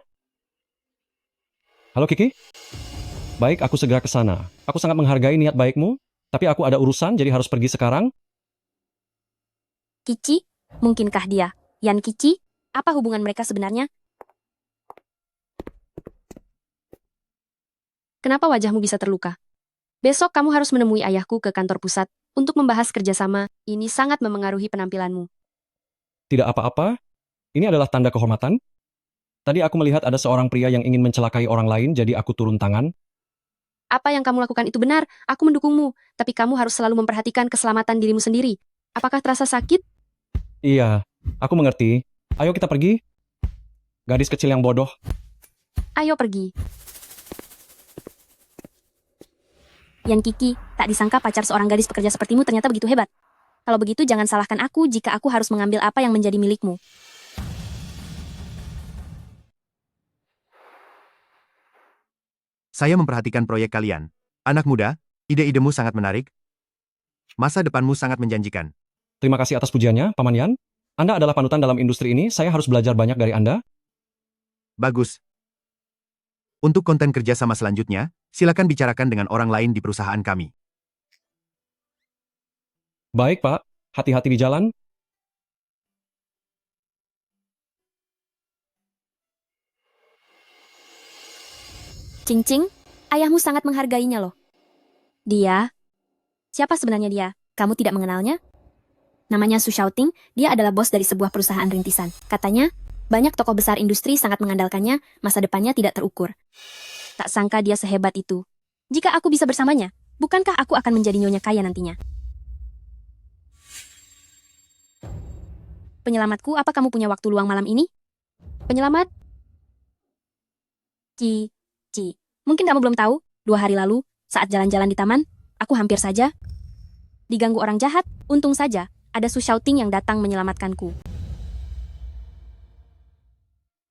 Halo Kiki? Baik, aku segera ke sana. Aku sangat menghargai niat baikmu, tapi aku ada urusan jadi harus pergi sekarang. Kici, mungkinkah dia? Yan Kici, Apa hubungan mereka sebenarnya? Kenapa wajahmu bisa terluka? Besok kamu harus menemui ayahku ke kantor pusat untuk membahas kerjasama. Ini sangat memengaruhi penampilanmu. Tidak apa-apa. Ini adalah tanda kehormatan. Tadi aku melihat ada seorang pria yang ingin mencelakai orang lain, jadi aku turun tangan. Apa yang kamu lakukan itu benar. Aku mendukungmu. Tapi kamu harus selalu memperhatikan keselamatan dirimu sendiri. Apakah terasa sakit? Iya, aku mengerti. Ayo kita pergi. Gadis kecil yang bodoh. Ayo pergi. Yan Kiki, tak disangka pacar seorang gadis pekerja sepertimu ternyata begitu hebat. Kalau begitu jangan salahkan aku jika aku harus mengambil apa yang menjadi milikmu. Saya memperhatikan proyek kalian. Anak muda, ide-idemu sangat menarik. Masa depanmu sangat menjanjikan. Terima kasih atas pujiannya, Paman Yan. Anda adalah panutan dalam industri ini, saya harus belajar banyak dari Anda. Bagus. Untuk konten kerjasama selanjutnya, silakan bicarakan dengan orang lain di perusahaan kami. Baik, Pak. Hati-hati di jalan. Cing-cing, ayahmu sangat menghargainya loh. Dia? Siapa sebenarnya dia? Kamu tidak mengenalnya? Namanya Su Xiaoting, dia adalah bos dari sebuah perusahaan rintisan. Katanya, banyak tokoh besar industri sangat mengandalkannya, masa depannya tidak terukur. Tak sangka dia sehebat itu. Jika aku bisa bersamanya, bukankah aku akan menjadi nyonya kaya nantinya? Penyelamatku, apa kamu punya waktu luang malam ini? Penyelamat? Ci. Mungkin kamu belum tahu, 2 hari lalu, saat jalan-jalan di taman, aku hampir saja diganggu orang jahat. Untung saja, ada Su Xiaoting yang datang menyelamatkanku.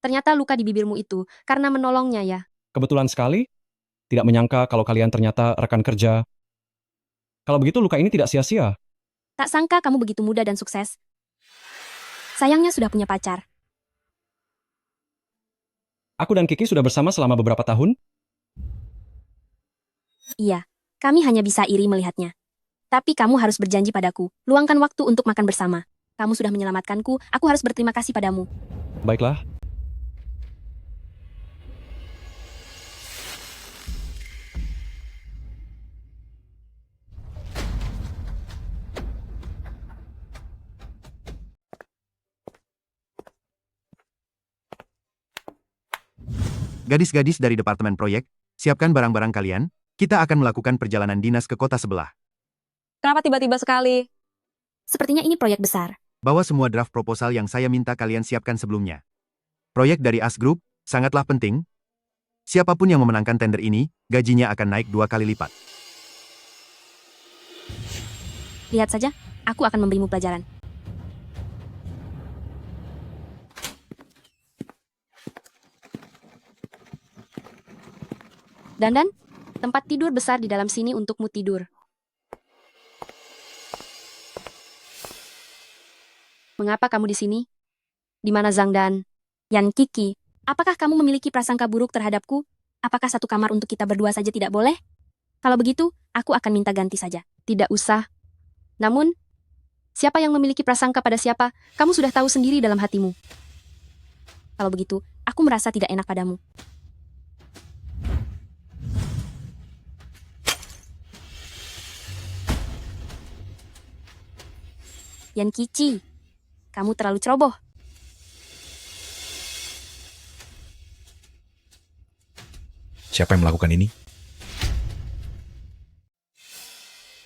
Ternyata luka di bibirmu itu karena menolongnya ya. Kebetulan sekali. Tidak menyangka kalau kalian ternyata rekan kerja. Kalau begitu luka ini tidak sia-sia. Tak sangka kamu begitu muda dan sukses. Sayangnya sudah punya pacar. Aku dan Kiki sudah bersama selama beberapa tahun. Iya, kami hanya bisa iri melihatnya. Tapi kamu harus berjanji padaku, luangkan waktu untuk makan bersama. Kamu sudah menyelamatkanku, aku harus berterima kasih padamu. Baiklah. Gadis-gadis dari departemen proyek, siapkan barang-barang kalian, kita akan melakukan perjalanan dinas ke kota sebelah. Kenapa tiba-tiba sekali? Sepertinya ini proyek besar. Bawa semua draft proposal yang saya minta kalian siapkan sebelumnya. Proyek dari AS Group, sangatlah penting. Siapapun yang memenangkan tender ini, gajinya akan naik 2 kali lipat. Lihat saja, aku akan memberimu pelajaran. Dandan, tempat tidur besar di dalam sini untukmu tidur. Mengapa kamu di sini? Di mana Zhang dan Yan Kiki? Apakah kamu memiliki prasangka buruk terhadapku? Apakah satu kamar untuk kita berdua saja tidak boleh? Kalau begitu, aku akan minta ganti saja. Tidak usah. Namun, siapa yang memiliki prasangka pada siapa, kamu sudah tahu sendiri dalam hatimu. Kalau begitu, aku merasa tidak enak padamu. Yan Kici, kamu terlalu ceroboh. Siapa yang melakukan ini?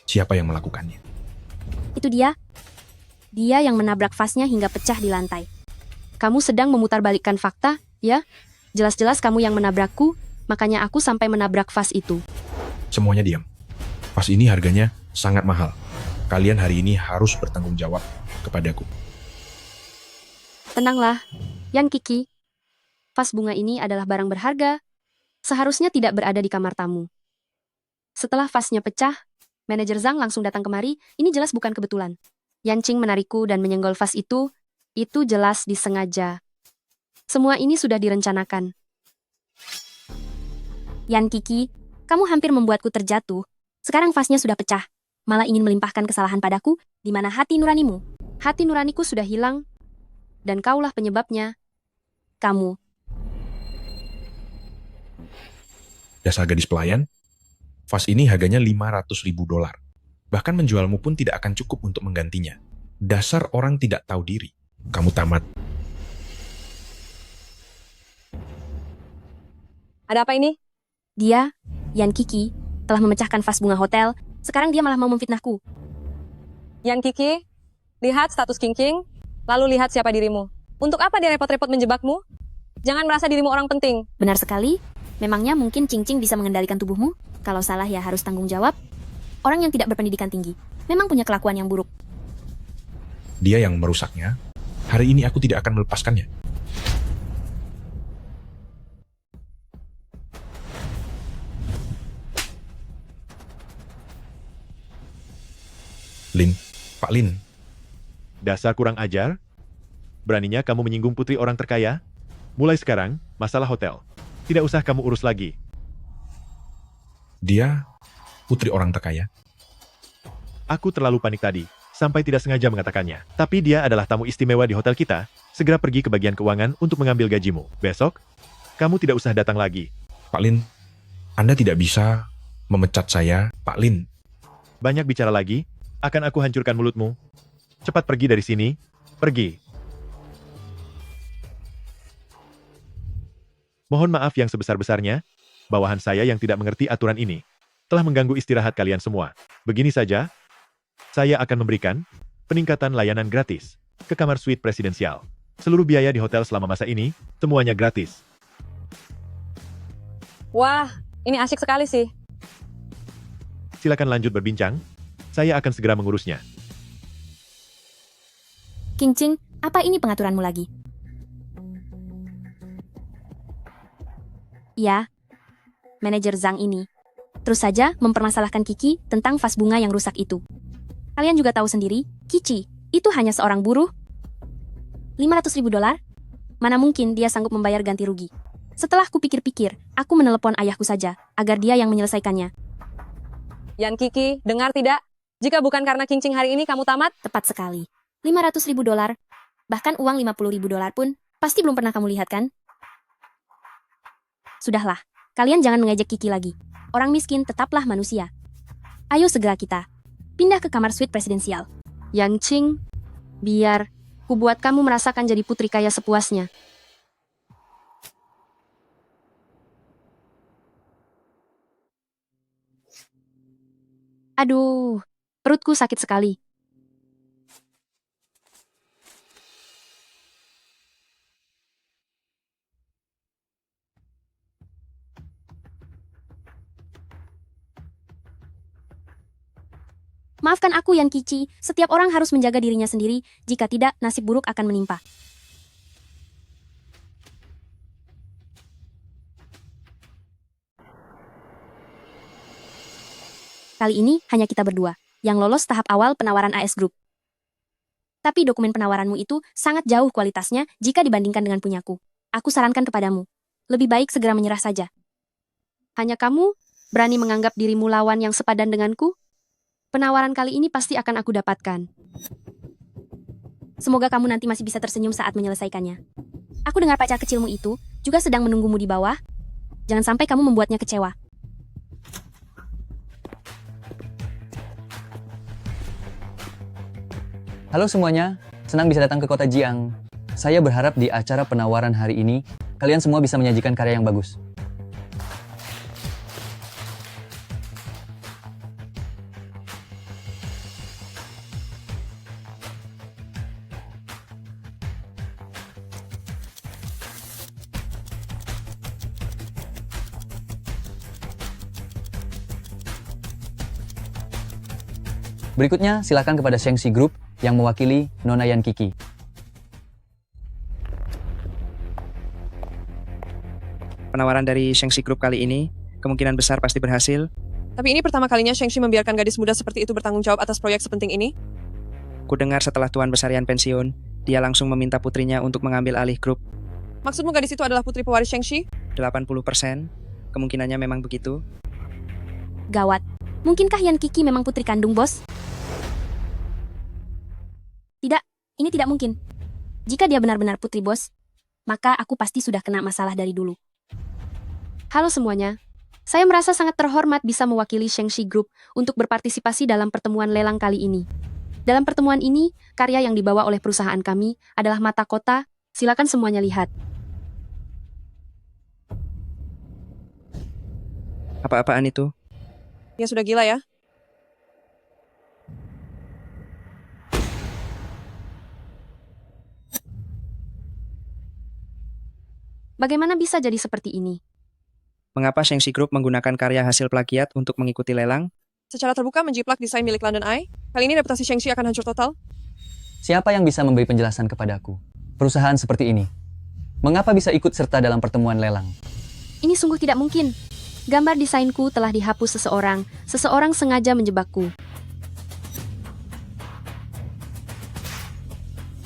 Siapa yang melakukannya? Itu dia. Dia yang menabrak vasnya hingga pecah di lantai. Kamu sedang memutarbalikkan fakta, ya? Jelas-jelas kamu yang menabrakku, makanya aku sampai menabrak vas itu. Semuanya diam. Vas ini harganya sangat mahal. Kalian hari ini harus bertanggung jawab kepadaku. Tenanglah, Yan Kiki. Vas bunga ini adalah barang berharga. Seharusnya tidak berada di kamar tamu. Setelah vasnya pecah, manajer Zhang langsung datang kemari. Ini jelas bukan kebetulan. Yan Qing menarikku dan menyenggol vas itu jelas disengaja. Semua ini sudah direncanakan. Yan Kiki, kamu hampir membuatku terjatuh. Sekarang vasnya sudah pecah. Malah ingin melimpahkan kesalahan padaku, di mana hati nuranimu. Hati nuraniku sudah hilang. Dan kaulah penyebabnya. Kamu. Dasar gadis pelayan, vas ini harganya $500.000. Bahkan menjualmu pun tidak akan cukup untuk menggantinya. Dasar orang tidak tahu diri. Kamu tamat. Ada apa ini? Dia, Yan Kiki, telah memecahkan vas bunga hotel. Sekarang dia malah mau memfitnahku. Yan Kiki, lihat status King, lalu lihat siapa dirimu. Untuk apa dia repot-repot menjebakmu? Jangan merasa dirimu orang penting. Benar sekali. Memangnya mungkin Cing bisa mengendalikan tubuhmu? Kalau salah ya harus tanggung jawab. Orang yang tidak berpendidikan tinggi memang punya kelakuan yang buruk. Dia yang merusaknya. Hari ini aku tidak akan melepaskannya. Lin, Pak Lin. Dasar kurang ajar. Beraninya kamu menyinggung putri orang terkaya? Mulai sekarang, masalah hotel. Tidak usah kamu urus lagi. Dia putri orang terkaya. Aku terlalu panik tadi, sampai tidak sengaja mengatakannya. Tapi dia adalah tamu istimewa di hotel kita. Segera pergi ke bagian keuangan untuk mengambil gajimu. Besok, kamu tidak usah datang lagi. Pak Lin, Anda tidak bisa memecat saya, Pak Lin. Banyak bicara lagi, akan aku hancurkan mulutmu. Cepat pergi dari sini. Pergi. Mohon maaf yang sebesar-besarnya, bawahan saya yang tidak mengerti aturan ini telah mengganggu istirahat kalian semua. Begini saja, saya akan memberikan peningkatan layanan gratis ke kamar suite presidensial. Seluruh biaya di hotel selama masa ini, semuanya gratis. Wah, ini asik sekali sih. Silakan lanjut berbincang, saya akan segera mengurusnya. Cing, apa ini pengaturanmu lagi? Ya, manajer Zhang ini terus saja mempermasalahkan Kiki tentang vas bunga yang rusak itu. Kalian juga tahu sendiri, Kici itu hanya seorang buruh. $500.000? Mana mungkin dia sanggup membayar ganti rugi? Setelah kupikir-pikir, aku menelepon ayahku saja, agar dia yang menyelesaikannya. Yan Kiki, dengar tidak? Jika bukan karena King hari ini kamu tamat? Tepat sekali. $500.000, bahkan uang $50.000 pun, pasti belum pernah kamu lihat kan? Sudahlah, kalian jangan mengejek Kiki lagi. Orang miskin tetaplah manusia. Ayo segera kita pindah ke kamar suite presidensial. Yang Cing, biar ku buat kamu merasakan jadi putri kaya sepuasnya. Aduh, perutku sakit sekali. Maafkan aku, Yan Kici. Setiap orang harus menjaga dirinya sendiri. Jika tidak, nasib buruk akan menimpa. Kali ini hanya kita berdua yang lolos tahap awal penawaran AS Group. Tapi dokumen penawaranmu itu sangat jauh kualitasnya jika dibandingkan dengan punyaku. Aku sarankan kepadamu, lebih baik segera menyerah saja. Hanya kamu berani menganggap dirimu lawan yang sepadan denganku? Penawaran kali ini pasti akan aku dapatkan. Semoga kamu nanti masih bisa tersenyum saat menyelesaikannya. Aku dengar pacar kecilmu itu juga sedang menunggumu di bawah. Jangan sampai kamu membuatnya kecewa. Halo semuanya, senang bisa datang ke kota Jiang. Saya berharap di acara penawaran hari ini, kalian semua bisa menyajikan karya yang bagus. Berikutnya, silakan kepada Shengxi Group yang mewakili Nona Yan Kiki. Penawaran dari Shengxi Group kali ini kemungkinan besar pasti berhasil. Tapi ini pertama kalinya Shengxi membiarkan gadis muda seperti itu bertanggung jawab atas proyek sepenting ini. Kudengar setelah Tuan Besar Yan pensiun, dia langsung meminta putrinya untuk mengambil alih grup. Maksudmu gadis itu adalah putri pewaris Shengxi? 80%, kemungkinannya memang begitu. Gawat, mungkinkah Yan Kiki memang putri kandung bos? Tidak, ini tidak mungkin. Jika dia benar-benar putri bos, maka aku pasti sudah kena masalah dari dulu. Halo semuanya, saya merasa sangat terhormat bisa mewakili Shengxi Group untuk berpartisipasi dalam pertemuan lelang kali ini. Dalam pertemuan ini, karya yang dibawa oleh perusahaan kami adalah Mata Kota. Silakan semuanya lihat. Apa-apaan itu? Ya sudah gila ya. Bagaimana bisa jadi seperti ini? Mengapa Shengxi Group menggunakan karya hasil plagiat untuk mengikuti lelang? Secara terbuka menjiplak desain milik London Eye. Kali ini reputasi Shengxi akan hancur total. Siapa yang bisa memberi penjelasan kepadaku? Perusahaan seperti ini. Mengapa bisa ikut serta dalam pertemuan lelang? Ini sungguh tidak mungkin. Gambar desainku telah dihapus seseorang. Seseorang sengaja menjebakku.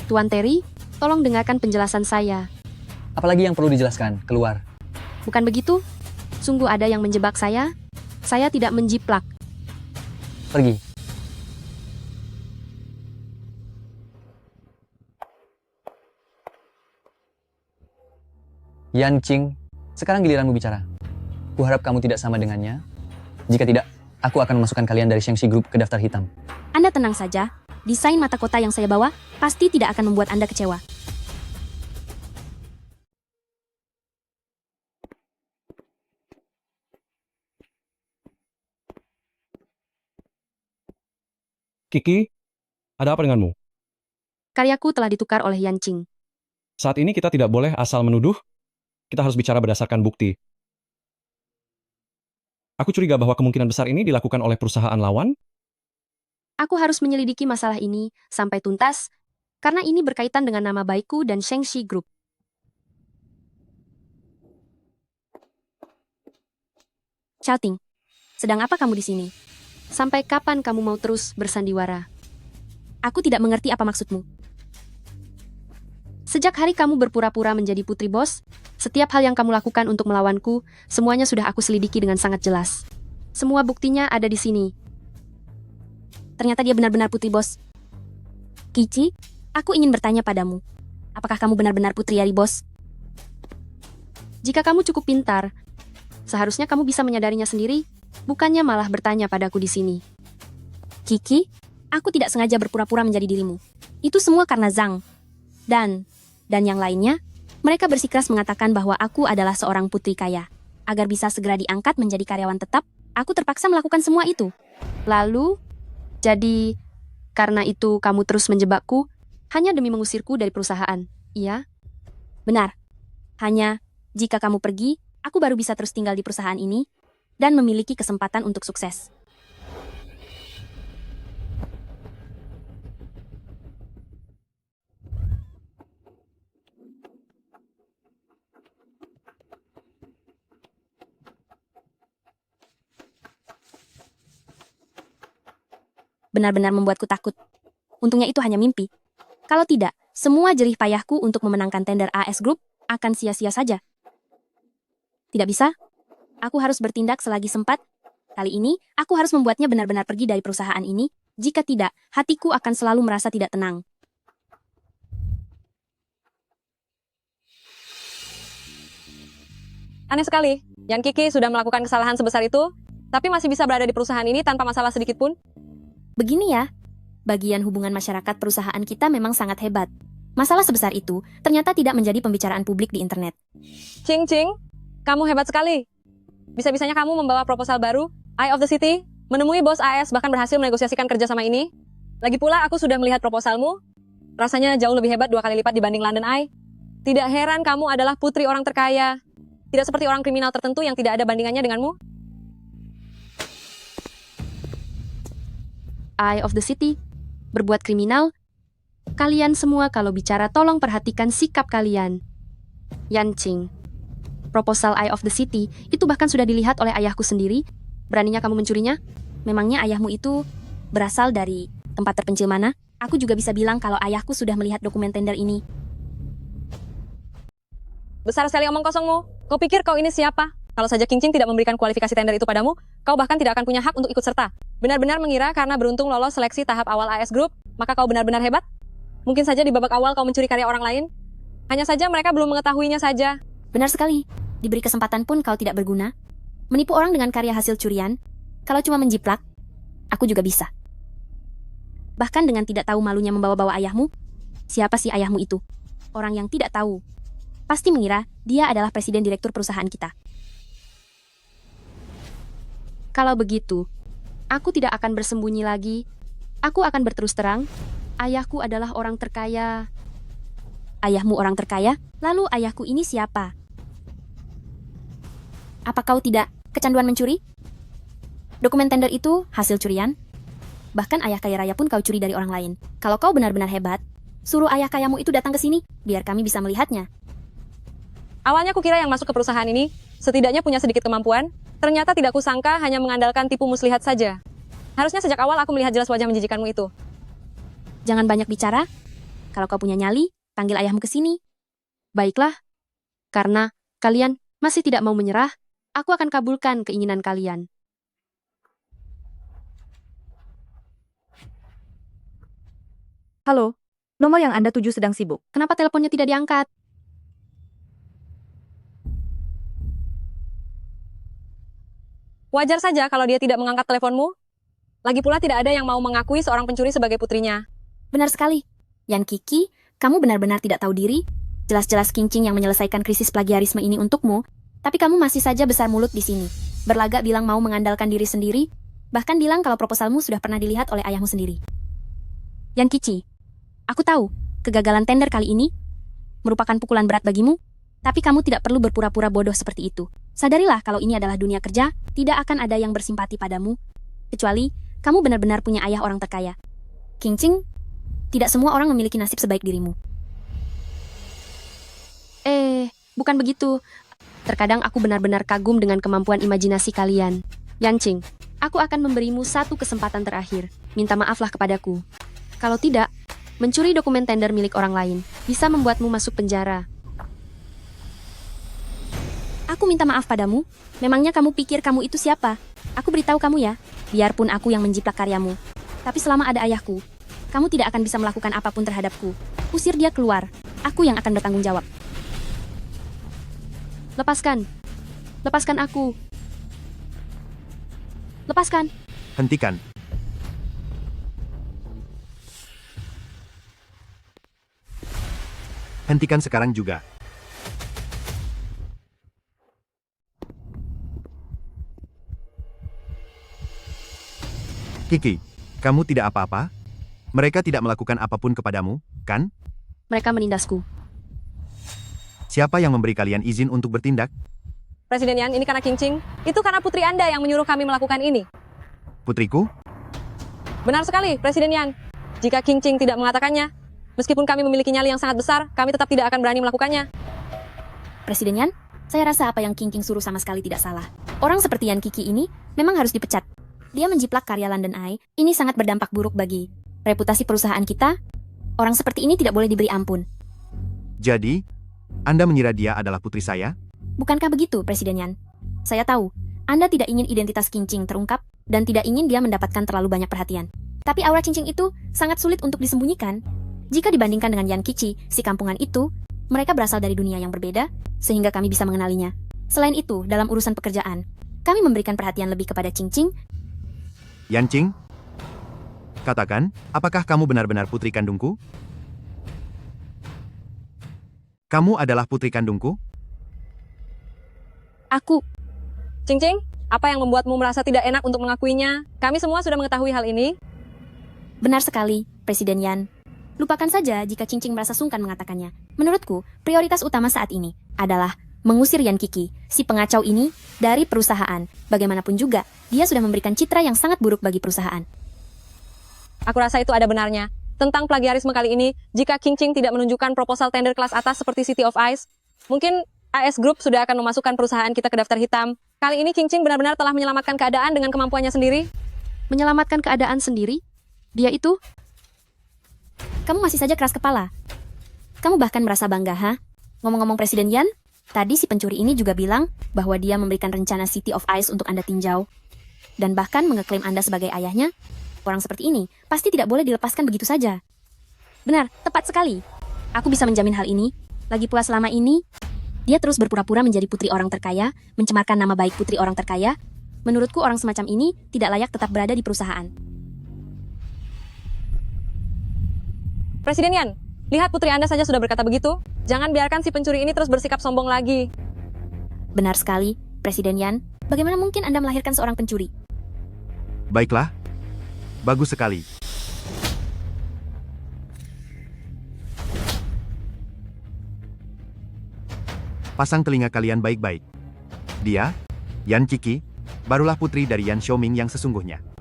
Tuan Terry, tolong dengarkan penjelasan saya. Apalagi yang perlu dijelaskan? Keluar. Bukan begitu? Sungguh ada yang menjebak saya? Saya tidak menjiplak. Pergi. Yan Qing, sekarang giliranmu bicara. Kuharap kamu tidak sama dengannya. Jika tidak, aku akan memasukkan kalian dari Shengxi Group ke daftar hitam. Anda tenang saja. Desain mata kota yang saya bawa pasti tidak akan membuat Anda kecewa. Kiki, ada apa denganmu? Karyaku telah ditukar oleh Yan Qing. Saat ini kita tidak boleh asal menuduh. Kita harus bicara berdasarkan bukti. Aku curiga bahwa kemungkinan besar ini dilakukan oleh perusahaan lawan. Aku harus menyelidiki masalah ini sampai tuntas, karena ini berkaitan dengan nama baikku dan Shengxi Group. Chao Ting, sedang apa kamu di sini? Sampai kapan kamu mau terus bersandiwara? Aku tidak mengerti apa maksudmu. Sejak hari kamu berpura-pura menjadi putri bos, setiap hal yang kamu lakukan untuk melawanku, semuanya sudah aku selidiki dengan sangat jelas. Semua buktinya ada di sini. Ternyata dia benar-benar putri bos. Kici, aku ingin bertanya padamu. Apakah kamu benar-benar putri dari bos? Jika kamu cukup pintar, seharusnya kamu bisa menyadarinya sendiri, bukannya malah bertanya padaku di sini. Kiki, aku tidak sengaja berpura-pura menjadi dirimu. Itu semua karena Zhang. Dan yang lainnya, mereka bersikeras mengatakan bahwa aku adalah seorang putri kaya. Agar bisa segera diangkat menjadi karyawan tetap, aku terpaksa melakukan semua itu. Lalu, jadi, karena itu kamu terus menjebakku, hanya demi mengusirku dari perusahaan. Iya? Benar. Hanya, jika kamu pergi, aku baru bisa terus tinggal di perusahaan ini, dan memiliki kesempatan untuk sukses. Benar-benar membuatku takut. Untungnya itu hanya mimpi. Kalau tidak, semua jerih payahku untuk memenangkan tender AS Group akan sia-sia saja. Tidak bisa? Aku harus bertindak selagi sempat. Kali ini, aku harus membuatnya benar-benar pergi dari perusahaan ini. Jika tidak, hatiku akan selalu merasa tidak tenang. Aneh sekali, Yan Kiki sudah melakukan kesalahan sebesar itu, tapi masih bisa berada di perusahaan ini tanpa masalah sedikit pun. Begini ya, bagian hubungan masyarakat perusahaan kita memang sangat hebat. Masalah sebesar itu ternyata tidak menjadi pembicaraan publik di internet. Cing, kamu hebat sekali. Bisa-bisanya kamu membawa proposal baru, Eye of the City, menemui bos AS bahkan berhasil menegosiasikan kerjasama ini. Lagi pula aku sudah melihat proposalmu, rasanya jauh lebih hebat 2 kali lipat dibanding London Eye. Tidak heran kamu adalah putri orang terkaya. Tidak seperti orang kriminal tertentu yang tidak ada bandingannya denganmu. Eye of the City, berbuat kriminal. Kalian semua kalau bicara tolong perhatikan sikap kalian. Yan Qing, proposal Eye of the City itu bahkan sudah dilihat oleh ayahku sendiri. Beraninya kamu mencurinya? Memangnya ayahmu itu berasal dari tempat terpencil mana? Aku juga bisa bilang kalau ayahku sudah melihat dokumen tender ini. Besar sekali omong kosongmu. Kau pikir kau ini siapa? Kalau saja King Ching tidak memberikan kualifikasi tender itu padamu, kau bahkan tidak akan punya hak untuk ikut serta. Benar-benar mengira karena beruntung lolos seleksi tahap awal AS Group, maka kau benar-benar hebat? Mungkin saja di babak awal kau mencuri karya orang lain. Hanya saja mereka belum mengetahuinya saja. Benar sekali. Diberi kesempatan pun kau tidak berguna. Menipu orang dengan karya hasil curian. Kalau cuma menjiplak, aku juga bisa. Bahkan dengan tidak tahu malunya membawa-bawa ayahmu. Siapa sih ayahmu itu? Orang yang tidak tahu. Pasti mengira dia adalah presiden direktur perusahaan kita. Kalau begitu, aku tidak akan bersembunyi lagi. Aku akan berterus terang. Ayahku adalah orang terkaya. Ayahmu orang terkaya? Lalu ayahku ini siapa? Apa kau tidak kecanduan mencuri? Dokumen tender itu hasil curian? Bahkan ayah kaya raya pun kau curi dari orang lain. Kalau kau benar-benar hebat, suruh ayah kayamu itu datang ke sini, biar kami bisa melihatnya. Awalnya kukira yang masuk ke perusahaan ini setidaknya punya sedikit kemampuan. Ternyata tidak kusangka hanya mengandalkan tipu muslihat saja. Harusnya sejak awal aku melihat jelas wajah menjijikanmu itu. Jangan banyak bicara. Kalau kau punya nyali, panggil ayahmu ke sini. Baiklah, karena kalian masih tidak mau menyerah, aku akan kabulkan keinginan kalian. Halo, nomor yang Anda tuju sedang sibuk. Kenapa teleponnya tidak diangkat? Wajar saja kalau dia tidak mengangkat teleponmu. Lagi pula tidak ada yang mau mengakui seorang pencuri sebagai putrinya. Benar sekali. Yan Kiki, kamu benar-benar tidak tahu diri. Jelas-jelas King yang menyelesaikan krisis plagiarisme ini untukmu, tapi kamu masih saja besar mulut di sini. Berlagak bilang mau mengandalkan diri sendiri, bahkan bilang kalau proposalmu sudah pernah dilihat oleh ayahmu sendiri. Yan Kici, aku tahu, kegagalan tender kali ini merupakan pukulan berat bagimu, tapi kamu tidak perlu berpura-pura bodoh seperti itu. Sadarilah kalau ini adalah dunia kerja, tidak akan ada yang bersimpati padamu, kecuali kamu benar-benar punya ayah orang terkaya. King, tidak semua orang memiliki nasib sebaik dirimu. Bukan begitu. Terkadang aku benar-benar kagum dengan kemampuan imajinasi kalian. Yancing, aku akan memberimu satu kesempatan terakhir. Minta maaflah kepadaku. Kalau tidak, mencuri dokumen tender milik orang lain bisa membuatmu masuk penjara. Aku minta maaf padamu. Memangnya kamu pikir kamu itu siapa? Aku beritahu kamu ya, biarpun aku yang menjiplak karyamu. Tapi selama ada ayahku, kamu tidak akan bisa melakukan apapun terhadapku. Usir dia keluar. Aku yang akan bertanggung jawab. Lepaskan. Lepaskan aku. Lepaskan. Hentikan. Hentikan sekarang juga. Kiki, kamu tidak apa-apa? Mereka tidak melakukan apapun kepadamu, kan? Mereka menindasku. Siapa yang memberi kalian izin untuk bertindak? Presiden Yan, ini karena King. Itu karena putri Anda yang menyuruh kami melakukan ini. Putriku? Benar sekali, Presiden Yan. Jika King tidak mengatakannya, meskipun kami memiliki nyali yang sangat besar, kami tetap tidak akan berani melakukannya. Presiden Yan, saya rasa apa yang King suruh sama sekali tidak salah. Orang seperti Yan Kiki ini memang harus dipecat. Dia menjiplak karya London Eye, ini sangat berdampak buruk bagi reputasi perusahaan kita. Orang seperti ini tidak boleh diberi ampun. Jadi, Anda mengira dia adalah putri saya? Bukankah begitu, Presiden Yan? Saya tahu, Anda tidak ingin identitas King terungkap, dan tidak ingin dia mendapatkan terlalu banyak perhatian. Tapi aura King itu sangat sulit untuk disembunyikan. Jika dibandingkan dengan Yan Kici, si kampungan itu, mereka berasal dari dunia yang berbeda, sehingga kami bisa mengenalinya. Selain itu, dalam urusan pekerjaan, kami memberikan perhatian lebih kepada King. Yan Qing? Katakan, apakah kamu benar-benar putri kandungku? Kamu adalah putri kandungku? Aku. King, apa yang membuatmu merasa tidak enak untuk mengakuinya? Kami semua sudah mengetahui hal ini. Benar sekali, Presiden Yan. Lupakan saja jika King merasa sungkan mengatakannya. Menurutku, prioritas utama saat ini adalah mengusir Yan Kiki, si pengacau ini, dari perusahaan. Bagaimanapun juga, dia sudah memberikan citra yang sangat buruk bagi perusahaan. Aku rasa itu ada benarnya. Tentang plagiarisme kali ini, jika King tidak menunjukkan proposal tender kelas atas seperti City of Ice, mungkin AS Group sudah akan memasukkan perusahaan kita ke daftar hitam. Kali ini King benar-benar telah menyelamatkan keadaan dengan kemampuannya sendiri. Menyelamatkan keadaan sendiri? Dia itu? Kamu masih saja keras kepala. Kamu bahkan merasa bangga, ha? Ngomong-ngomong Presiden Yan, tadi si pencuri ini juga bilang bahwa dia memberikan rencana City of Ice untuk Anda tinjau. Dan bahkan mengeklaim Anda sebagai ayahnya. Orang seperti ini pasti tidak boleh dilepaskan begitu saja. Benar, tepat sekali. Aku bisa menjamin hal ini. Lagi pula selama ini, dia terus berpura-pura menjadi putri orang terkaya, mencemarkan nama baik putri orang terkaya. Menurutku orang semacam ini tidak layak tetap berada di perusahaan. Presiden Yan, lihat putri Anda saja sudah berkata begitu. Jangan biarkan si pencuri ini terus bersikap sombong lagi. Benar sekali, Presiden Yan. Bagaimana mungkin Anda melahirkan seorang pencuri? Baiklah. Bagus sekali. Pasang telinga kalian baik-baik. Dia, Yan Kiki, barulah putri dari Yan Xiaoming yang sesungguhnya.